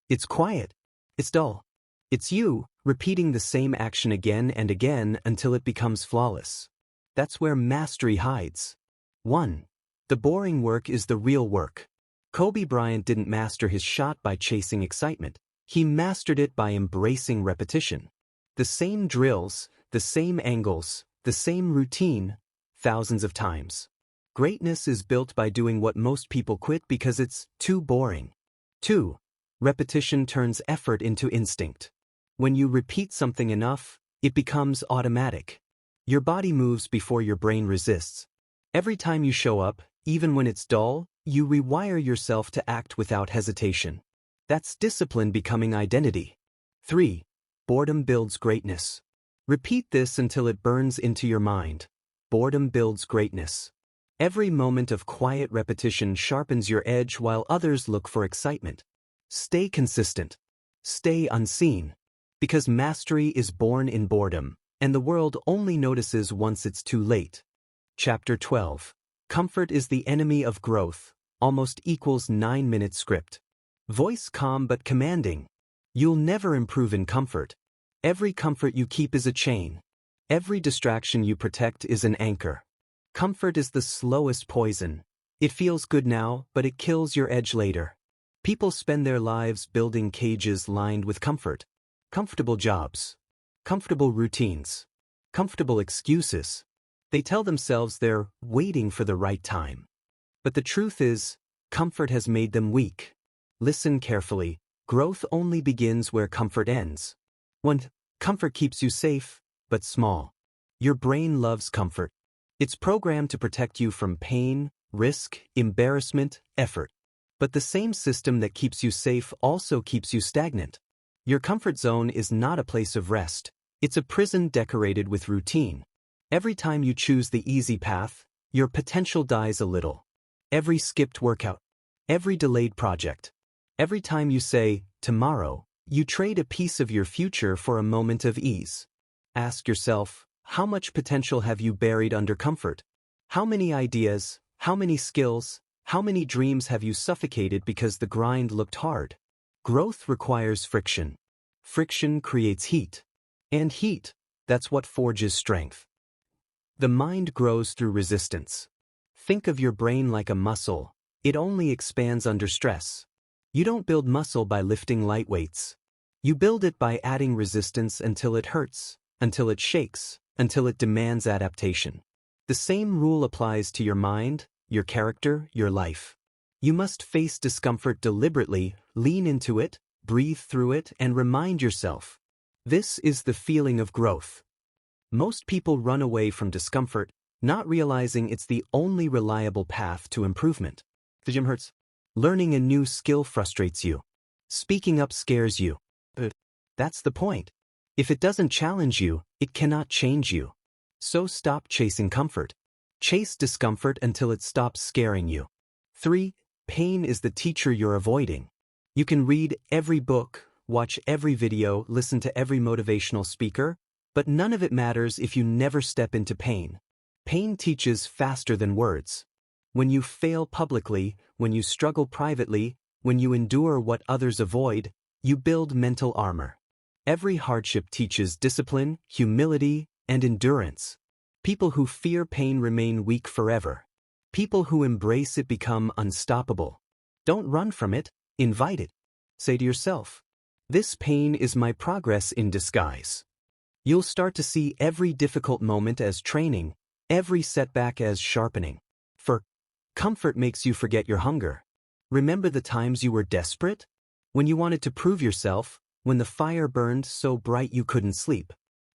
Speaker 1: It's quiet. It's dull. It's you, repeating the same action again and again until it becomes flawless. That's where mastery hides. 1. The boring work is the real work. Kobe Bryant didn't master his shot by chasing excitement. He mastered it by embracing repetition. The same drills, the same angles, the same routine, thousands of times. Greatness is built by doing what most people quit because it's too boring. 2. Repetition turns effort into instinct. When you repeat something enough, it becomes automatic. Your body moves before your brain resists. Every time you show up, even when it's dull, you rewire yourself to act without hesitation. That's discipline becoming identity. 3. Boredom builds greatness. Repeat this until it burns into your mind. Boredom builds greatness. Every moment of quiet repetition sharpens your edge while others look for excitement. Stay consistent. Stay unseen. Because mastery is born in boredom, and the world only notices once it's too late. Chapter 12. Comfort is the enemy of growth, almost equals 9-minute script. Voice calm but commanding. You'll never improve in comfort. Every comfort you keep is a chain. Every distraction you protect is an anchor. Comfort is the slowest poison. It feels good now, but it kills your edge later. People spend their lives building cages lined with comfort. Comfortable jobs. Comfortable routines. Comfortable excuses. They tell themselves they're waiting for the right time. But the truth is, comfort has made them weak. Listen carefully. Growth only begins where comfort ends. 1. Comfort keeps you safe, but small. Your brain loves comfort. It's programmed to protect you from pain, risk, embarrassment, effort. But the same system that keeps you safe also keeps you stagnant. Your comfort zone is not a place of rest. It's a prison decorated with routine. Every time you choose the easy path, your potential dies a little. Every skipped workout. Every delayed project. Every time you say, tomorrow, you trade a piece of your future for a moment of ease. Ask yourself, how much potential have you buried under comfort? How many ideas, how many skills, how many dreams have you suffocated because the grind looked hard? Growth requires friction. Friction creates heat. And heat, that's what forges strength. The mind grows through resistance. Think of your brain like a muscle. It only expands under stress. You don't build muscle by lifting light weights. You build it by adding resistance until it hurts, until it shakes, until it demands adaptation. The same rule applies to your mind, your character, your life. You must face discomfort deliberately, lean into it, breathe through it, and remind yourself. This is the feeling of growth. Most people run away from discomfort, not realizing it's the only reliable path to improvement. The gym hurts. Learning a new skill frustrates you. Speaking up scares you. But that's the point. If it doesn't challenge you, it cannot change you. So stop chasing comfort. Chase discomfort until it stops scaring you. 3. Pain is the teacher you're avoiding. You can read every book, watch every video, listen to every motivational speaker, but none of it matters if you never step into pain. Pain teaches faster than words. When you fail publicly, when you struggle privately, when you endure what others avoid, you build mental armor. Every hardship teaches discipline, humility, and endurance. People who fear pain remain weak forever. People who embrace it become unstoppable. Don't run from it, invite it. Say to yourself, this pain is my progress in disguise. You'll start to see every difficult moment as training, every setback as sharpening. For comfort makes you forget your hunger. Remember the times you were desperate? When you wanted to prove yourself, when the fire burned so bright you couldn't sleep.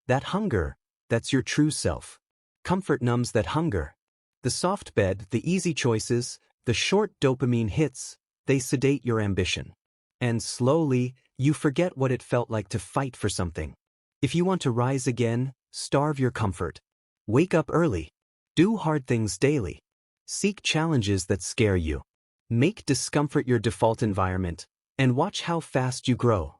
Speaker 1: That hunger, that's your true self. Comfort numbs that hunger. The soft bed, the easy choices, the short dopamine hits, they sedate your ambition. And slowly, you forget what it felt like to fight for something. If you want to rise again, starve your comfort. Wake up early. Do hard things daily. Seek challenges that scare you. Make discomfort your default environment, and watch how fast you grow.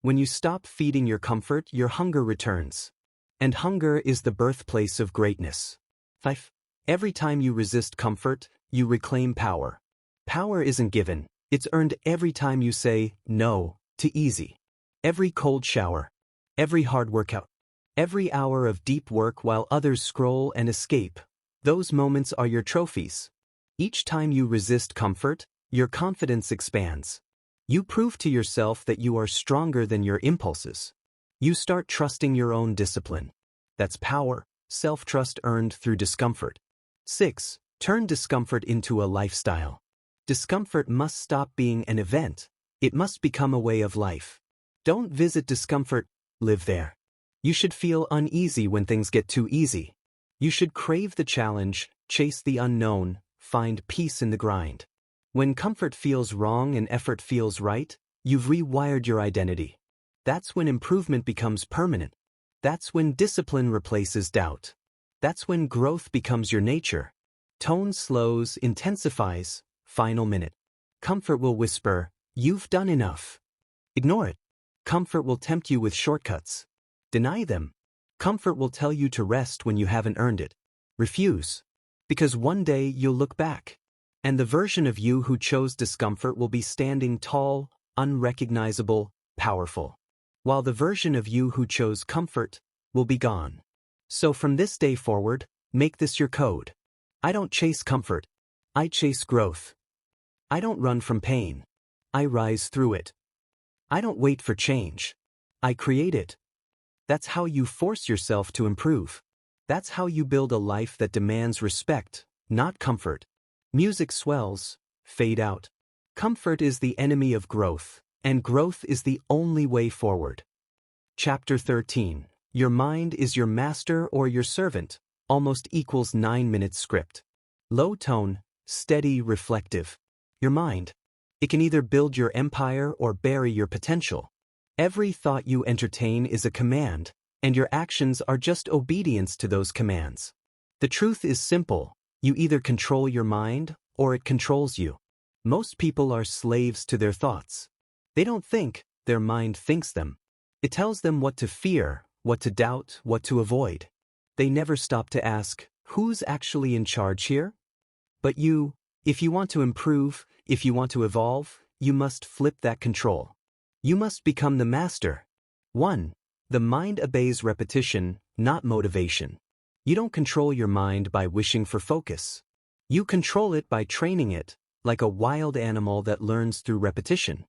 Speaker 1: When you stop feeding your comfort, your hunger returns. And hunger is the birthplace of greatness. 5. Every time you resist comfort, you reclaim power. Power isn't given, it's earned every time you say no to easy. Every cold shower. Every hard workout. Every hour of deep work while others scroll and escape. Those moments are your trophies. Each time you resist comfort, your confidence expands. You prove to yourself that you are stronger than your impulses. You start trusting your own discipline. That's power, self-trust earned through discomfort. 6. Turn discomfort into a lifestyle. Discomfort must stop being an event. It must become a way of life. Don't visit discomfort, live there. You should feel uneasy when things get too easy. You should crave the challenge, chase the unknown, find peace in the grind. When comfort feels wrong and effort feels right, you've rewired your identity. That's when improvement becomes permanent. That's when discipline replaces doubt. That's when growth becomes your nature. Tone slows, intensifies. Final minute. Comfort will whisper, "You've done enough." Ignore it. Comfort will tempt you with shortcuts. Deny them. Comfort will tell you to rest when you haven't earned it. Refuse. Because one day you'll look back, and the version of you who chose discomfort will be standing tall, unrecognizable, powerful, while the version of you who chose comfort will be gone. So from this day forward, make this your code. I don't chase comfort. I chase growth. I don't run from pain. I rise through it. I don't wait for change. I create it. That's how you force yourself to improve. That's how you build a life that demands respect, not comfort. Music swells, fade out. Comfort is the enemy of growth, and growth is the only way forward. Chapter 13. Your mind is your master or your servant, almost equals 9-minute script. Low tone, steady, reflective. Your mind. It can either build your empire or bury your potential. Every thought you entertain is a command, and your actions are just obedience to those commands. The truth is simple. You either control your mind, or it controls you. Most people are slaves to their thoughts. They don't think, their mind thinks them. It tells them what to fear, what to doubt, what to avoid. They never stop to ask, who's actually in charge here? But you. If you want to improve, if you want to evolve, you must flip that control. You must become the master. 1. The mind obeys repetition, not motivation. You don't control your mind by wishing for focus. You control it by training it, like a wild animal that learns through repetition.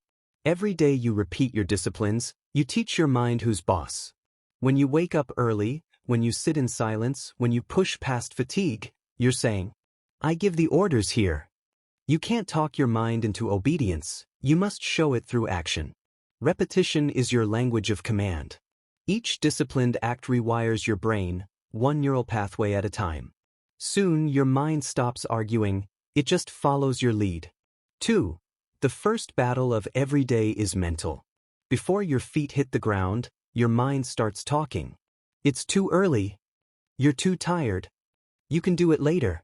Speaker 1: Every day you repeat your disciplines, you teach your mind who's boss. When you wake up early, when you sit in silence, when you push past fatigue, you're saying, I give the orders here. You can't talk your mind into obedience, you must show it through action. Repetition is your language of command. Each disciplined act rewires your brain, one neural pathway at a time. Soon your mind stops arguing, it just follows your lead. 2. The first battle of every day is mental. Before your feet hit the ground, your mind starts talking. It's too early. You're too tired. You can do it later.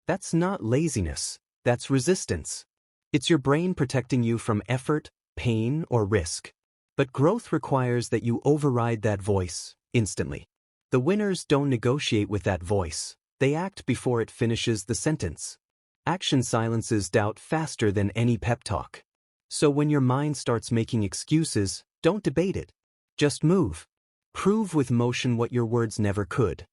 Speaker 1: That's not laziness, that's resistance. It's your brain protecting you from effort, pain, or risk. But growth requires that you override that voice, instantly. The winners don't negotiate with that voice, they act before it finishes the sentence. Action silences doubt faster than any pep talk. So when your mind starts making excuses, don't debate it. Just move. Prove with motion what your words never could.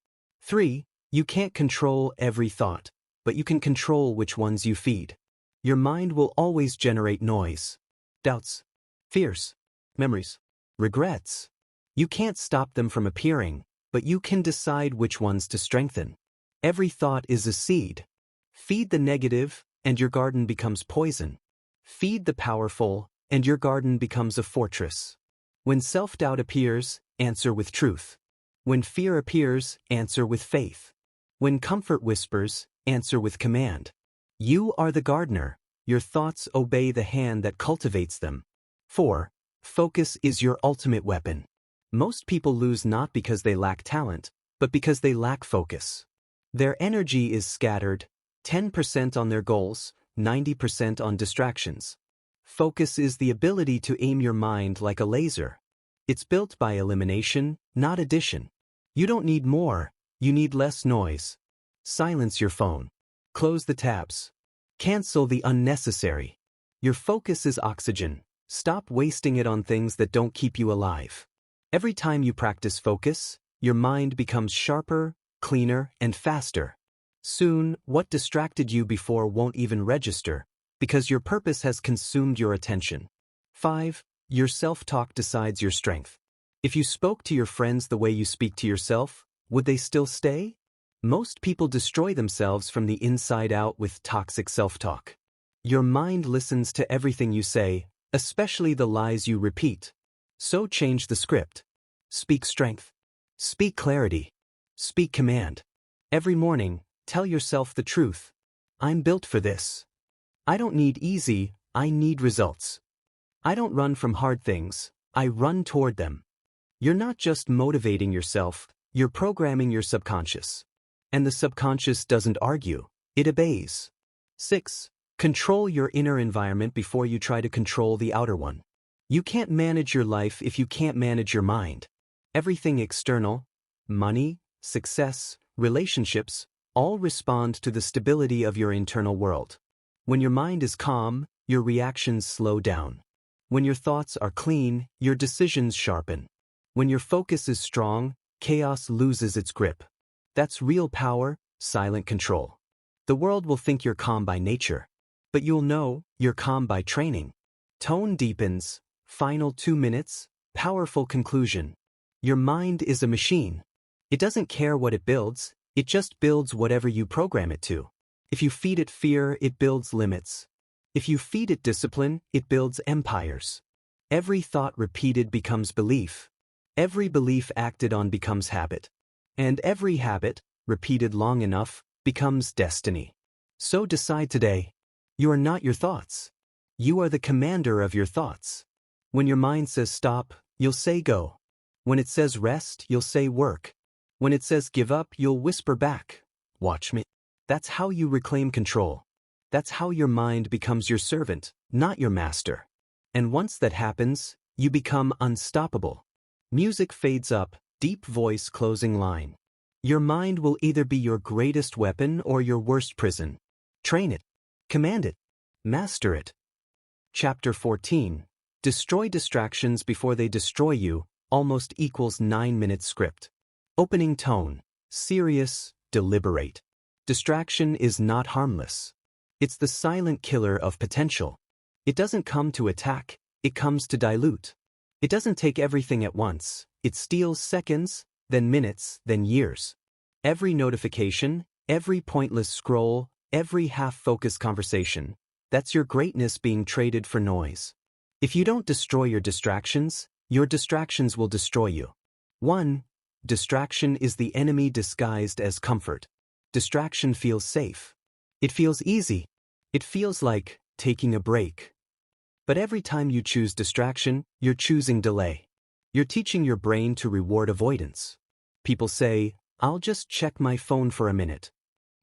Speaker 1: 3. You can't control every thought, but you can control which ones you feed. Your mind will always generate noise. Doubts, fears, memories, regrets. You can't stop them from appearing, but you can decide which ones to strengthen. Every thought is a seed. Feed the negative, and your garden becomes poison. Feed the powerful, and your garden becomes a fortress. When self-doubt appears, answer with truth. When fear appears, answer with faith. When comfort whispers, answer with command. You are the gardener. Your thoughts obey the hand that cultivates them. 4. Focus is your ultimate weapon. Most people lose not because they lack talent, but because they lack focus. Their energy is scattered, 10% on their goals, 90% on distractions. Focus is the ability to aim your mind like a laser. It's built by elimination, not addition. You don't need more, you need less noise. Silence your phone. Close the tabs. Cancel the unnecessary. Your focus is oxygen. Stop wasting it on things that don't keep you alive. Every time you practice focus, your mind becomes sharper, cleaner, and faster. Soon, what distracted you before won't even register, because your purpose has consumed your attention. 5. Your self-talk decides your strength. If you spoke to your friends the way you speak to yourself, would they still stay? Most people destroy themselves from the inside out with toxic self-talk. Your mind listens to everything you say, especially the lies you repeat. So change the script. Speak strength. Speak clarity. Speak command. Every morning, tell yourself the truth. I'm built for this. I don't need easy, I need results. I don't run from hard things, I run toward them. You're not just motivating yourself, you're programming your subconscious. And the subconscious doesn't argue, it obeys. 6. Control your inner environment before you try to control the outer one. You can't manage your life if you can't manage your mind. Everything external, money, success, relationships, all respond to the stability of your internal world. When your mind is calm, your reactions slow down. When your thoughts are clean, your decisions sharpen. When your focus is strong, chaos loses its grip. That's real power, silent control. The world will think you're calm by nature, but you'll know you're calm by training. Tone deepens, final 2 minutes, powerful conclusion. Your mind is a machine. It doesn't care what it builds, it just builds whatever you program it to. If you feed it fear, it builds limits. If you feed it discipline, it builds empires. Every thought repeated becomes belief. Every belief acted on becomes habit. And every habit, repeated long enough, becomes destiny. So decide today. You are not your thoughts. You are the commander of your thoughts. When your mind says stop, you'll say go. When it says rest, you'll say work. When it says give up, you'll whisper back, watch me. That's how you reclaim control. That's how your mind becomes your servant, not your master. And once that happens, you become unstoppable. Music fades up, deep voice closing line. Your mind will either be your greatest weapon or your worst prison. Train it. Command it. Master it. Chapter 14. Destroy distractions before they destroy you, almost equals 9-minute script. Opening tone. Serious, deliberate. Distraction is not harmless. It's the silent killer of potential. It doesn't come to attack, it comes to dilute. It doesn't take everything at once, it steals seconds, then minutes, then years. Every notification, every pointless scroll, every half-focused conversation, that's your greatness being traded for noise. If you don't destroy your distractions will destroy you. 1. Distraction is the enemy disguised as comfort. Distraction feels safe. It feels easy. It feels like taking a break. But every time you choose distraction, you're choosing delay. You're teaching your brain to reward avoidance. People say, I'll just check my phone for a minute.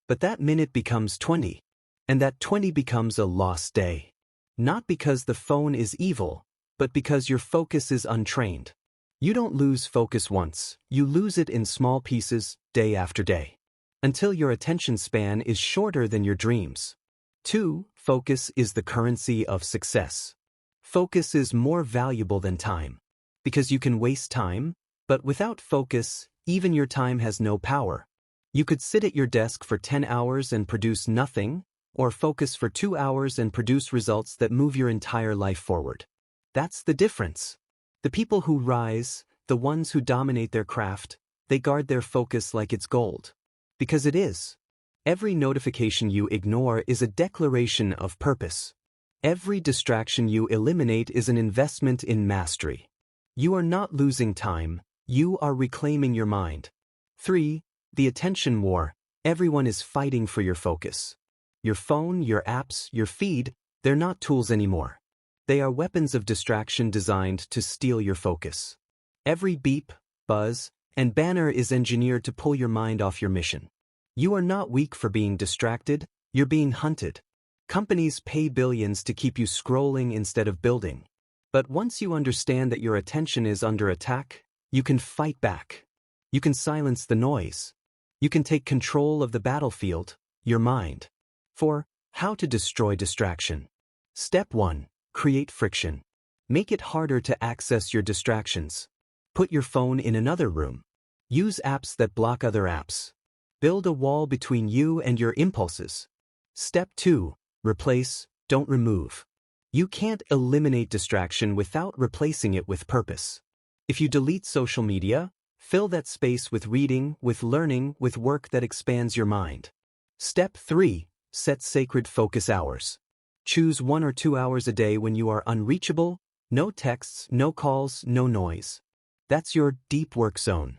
Speaker 1: But that minute becomes 20. And that 20 becomes a lost day. Not because the phone is evil, but because your focus is untrained. You don't lose focus once, you lose it in small pieces, day after day. Until your attention span is shorter than your dreams. 2. Focus is the currency of success. Focus is more valuable than time. Because you can waste time, but without focus, even your time has no power. You could sit at your desk for 10 hours and produce nothing, or focus for 2 hours and produce results that move your entire life forward. That's the difference. The people who rise, the ones who dominate their craft, they guard their focus like it's gold. Because it is. Every notification you ignore is a declaration of purpose. Every distraction you eliminate is an investment in mastery. You are not losing time, you are reclaiming your mind. 3. The attention war. Everyone is fighting for your focus. Your phone, your apps, your feed, they're not tools anymore. They are weapons of distraction designed to steal your focus. Every beep, buzz, and banner is engineered to pull your mind off your mission. You are not weak for being distracted, you're being hunted. Companies pay billions to keep you scrolling instead of building. But once you understand that your attention is under attack, you can fight back. You can silence the noise. You can take control of the battlefield, your mind. For how to destroy distraction. Step 1. Create friction. Make it harder to access your distractions. Put your phone in another room. Use apps that block other apps. Build a wall between you and your impulses. Step 2. Replace, don't remove. You can't eliminate distraction without replacing it with purpose. If you delete social media, fill that space with reading, with learning, with work that expands your mind. Step 3. Set sacred focus hours. Choose 1 or 2 hours a day when you are unreachable, no texts, no calls, no noise. That's your deep work zone.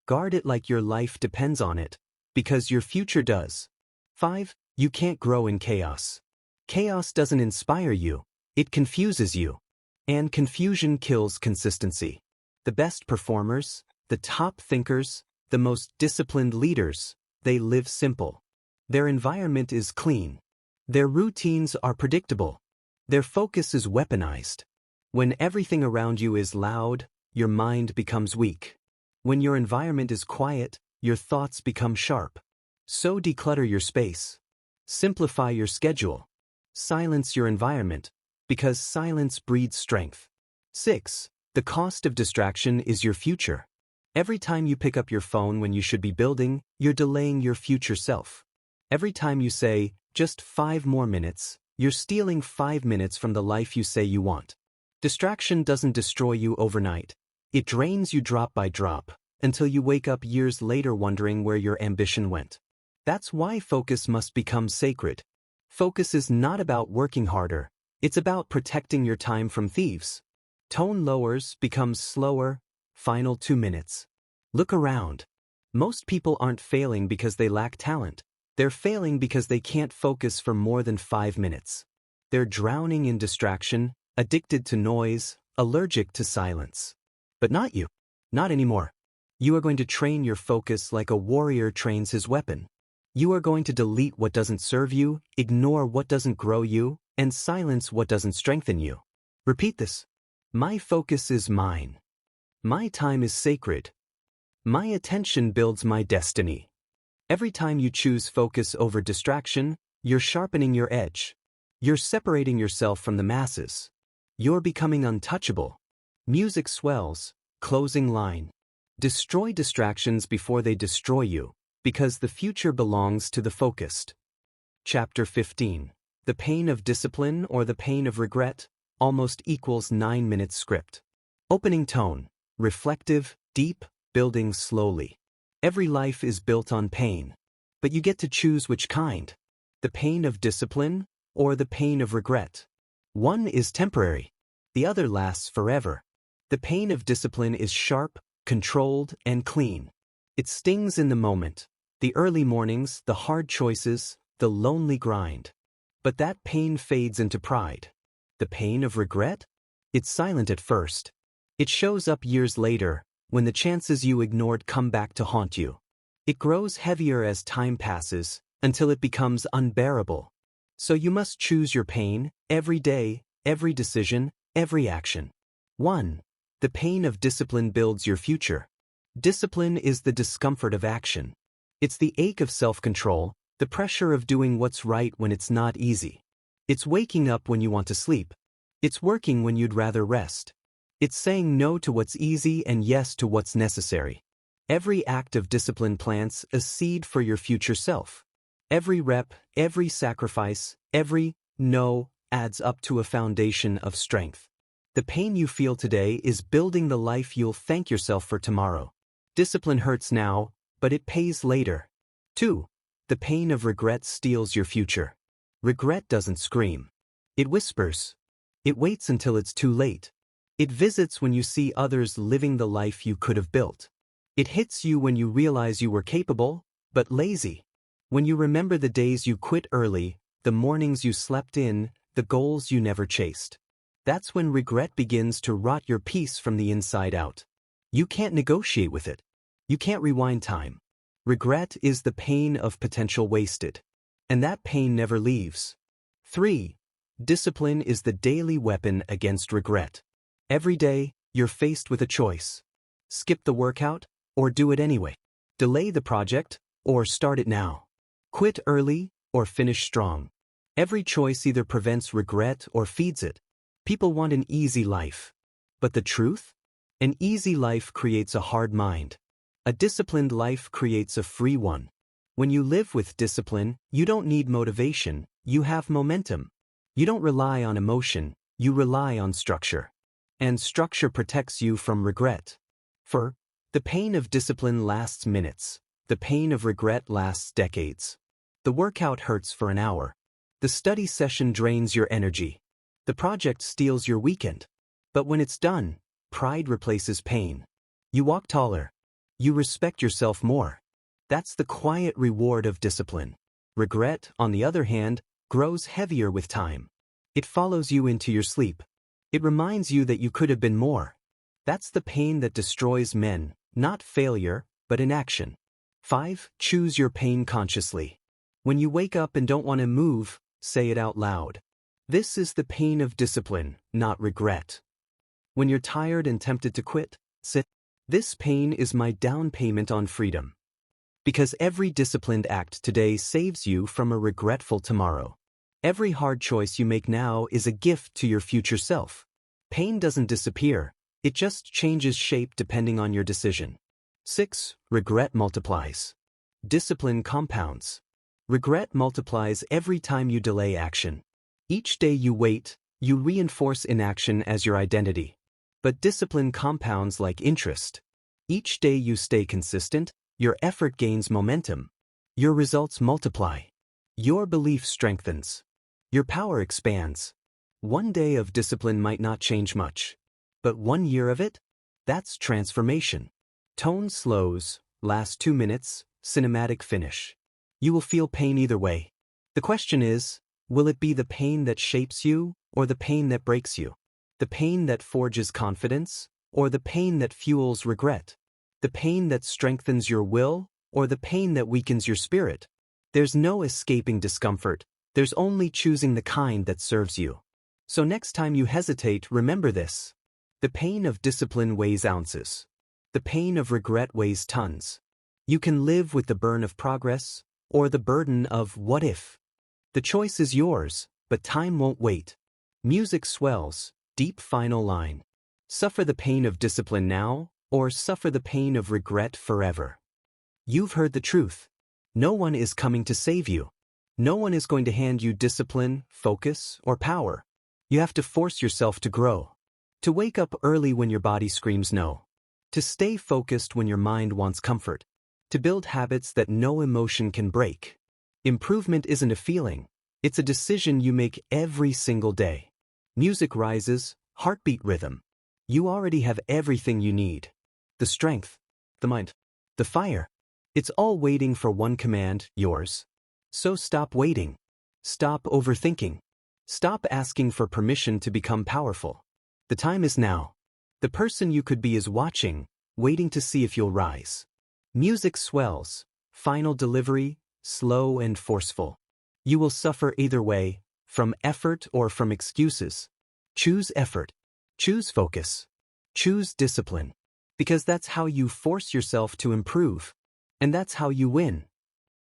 Speaker 1: Guard it like your life depends on it, because your future does. 5. You can't grow in chaos. Chaos doesn't inspire you, it confuses you. And confusion kills consistency. The best performers, the top thinkers, the most disciplined leaders, they live simple. Their environment is clean. Their routines are predictable. Their focus is weaponized. When everything around you is loud, your mind becomes weak. When your environment is quiet, your thoughts become sharp. So declutter your space. Simplify your schedule. Silence your environment, because silence breeds strength. 6. The cost of distraction is your future. Every time you pick up your phone when you should be building, you're delaying your future self. Every time you say, just 5 more minutes, you're stealing 5 minutes from the life you say you want. Distraction doesn't destroy you overnight. It drains you drop by drop, until you wake up years later wondering where your ambition went. That's why focus must become sacred. Focus is not about working harder, it's about protecting your time from thieves. Tone lowers, becomes slower, final 2 minutes. Look around. Most people aren't failing because they lack talent. They're failing because they can't focus for more than 5 minutes. They're drowning in distraction, addicted to noise, allergic to silence. But not you. Not anymore. You are going to train your focus like a warrior trains his weapon. You are going to delete what doesn't serve you, ignore what doesn't grow you, and silence what doesn't strengthen you. Repeat this. My focus is mine. My time is sacred. My attention builds my destiny. Every time you choose focus over distraction, you're sharpening your edge. You're separating yourself from the masses. You're becoming untouchable. Music swells, closing line. Destroy distractions before they destroy you, because the future belongs to the focused. Chapter 15. The pain of discipline or the pain of regret almost equals 9-minute script. Opening tone. Reflective, deep, building slowly. Every life is built on pain. But you get to choose which kind. The pain of discipline or the pain of regret. One is temporary. The other lasts forever. The pain of discipline is sharp, controlled, and clean. It stings in the moment. The early mornings, the hard choices, the lonely grind. But that pain fades into pride. The pain of regret? It's silent at first. It shows up years later, when the chances you ignored come back to haunt you. It grows heavier as time passes, until it becomes unbearable. So you must choose your pain, every day, every decision, every action. 1. The pain of discipline builds your future. Discipline is the discomfort of action. It's the ache of self-control, the pressure of doing what's right when it's not easy. It's waking up when you want to sleep. It's working when you'd rather rest. It's saying no to what's easy and yes to what's necessary. Every act of discipline plants a seed for your future self. Every rep, every sacrifice, every no adds up to a foundation of strength. The pain you feel today is building the life you'll thank yourself for tomorrow. Discipline hurts now, but it pays later. 2. The pain of regret steals your future. Regret doesn't scream. It whispers. It waits until it's too late. It visits when you see others living the life you could have built. It hits you when you realize you were capable, but lazy. When you remember the days you quit early, the mornings you slept in, the goals you never chased. That's when regret begins to rot your peace from the inside out. You can't negotiate with it. You can't rewind time. Regret is the pain of potential wasted. And that pain never leaves. 3. Discipline is the daily weapon against regret. Every day, you're faced with a choice. Skip the workout, or do it anyway. Delay the project, or start it now. Quit early, or finish strong. Every choice either prevents regret or feeds it. People want an easy life. But the truth? An easy life creates a hard mind. A disciplined life creates a free one. When you live with discipline, you don't need motivation, you have momentum. You don't rely on emotion, you rely on structure. And structure protects you from regret. For the pain of discipline lasts minutes. The pain of regret lasts decades. The workout hurts for an hour. The study session drains your energy. The project steals your weekend. But when it's done, pride replaces pain. You walk taller. You respect yourself more. That's the quiet reward of discipline. Regret, on the other hand, grows heavier with time. It follows you into your sleep. It reminds you that you could have been more. That's the pain that destroys men, not failure, but inaction. 5. Choose your pain consciously. When you wake up and don't want to move, say it out loud. This is the pain of discipline, not regret. When you're tired and tempted to quit, say, this pain is my down payment on freedom. Because every disciplined act today saves you from a regretful tomorrow. Every hard choice you make now is a gift to your future self. Pain doesn't disappear, it just changes shape depending on your decision. 6. Regret multiplies. Discipline compounds. Regret multiplies every time you delay action. Each day you wait, you reinforce inaction as your identity. But discipline compounds like interest. Each day you stay consistent, your effort gains momentum. Your results multiply. Your belief strengthens. Your power expands. One day of discipline might not change much. But 1 year of it? That's transformation. Tone slows, last 2 minutes, cinematic finish. You will feel pain either way. The question is, will it be the pain that shapes you, or the pain that breaks you? The pain that forges confidence, or the pain that fuels regret? The pain that strengthens your will, or the pain that weakens your spirit? There's no escaping discomfort, there's only choosing the kind that serves you. So next time you hesitate, remember this. The pain of discipline weighs ounces. The pain of regret weighs tons. You can live with the burn of progress, or the burden of what if. The choice is yours, but time won't wait. Music swells, deep final line. Suffer the pain of discipline now, or suffer the pain of regret forever. You've heard the truth. No one is coming to save you. No one is going to hand you discipline, focus, or power. You have to force yourself to grow. To wake up early when your body screams no. To stay focused when your mind wants comfort. To build habits that no emotion can break. Improvement isn't a feeling. It's a decision you make every single day. Music rises, heartbeat rhythm. You already have everything you need. The strength, the mind, the fire. It's all waiting for one command, yours. So stop waiting. Stop overthinking. Stop asking for permission to become powerful. The time is now. The person you could be is watching, waiting to see if you'll rise. Music swells, final delivery, slow and forceful. You will suffer either way, from effort or from excuses. Choose effort. Choose focus. Choose discipline. Because that's how you force yourself to improve. And that's how you win.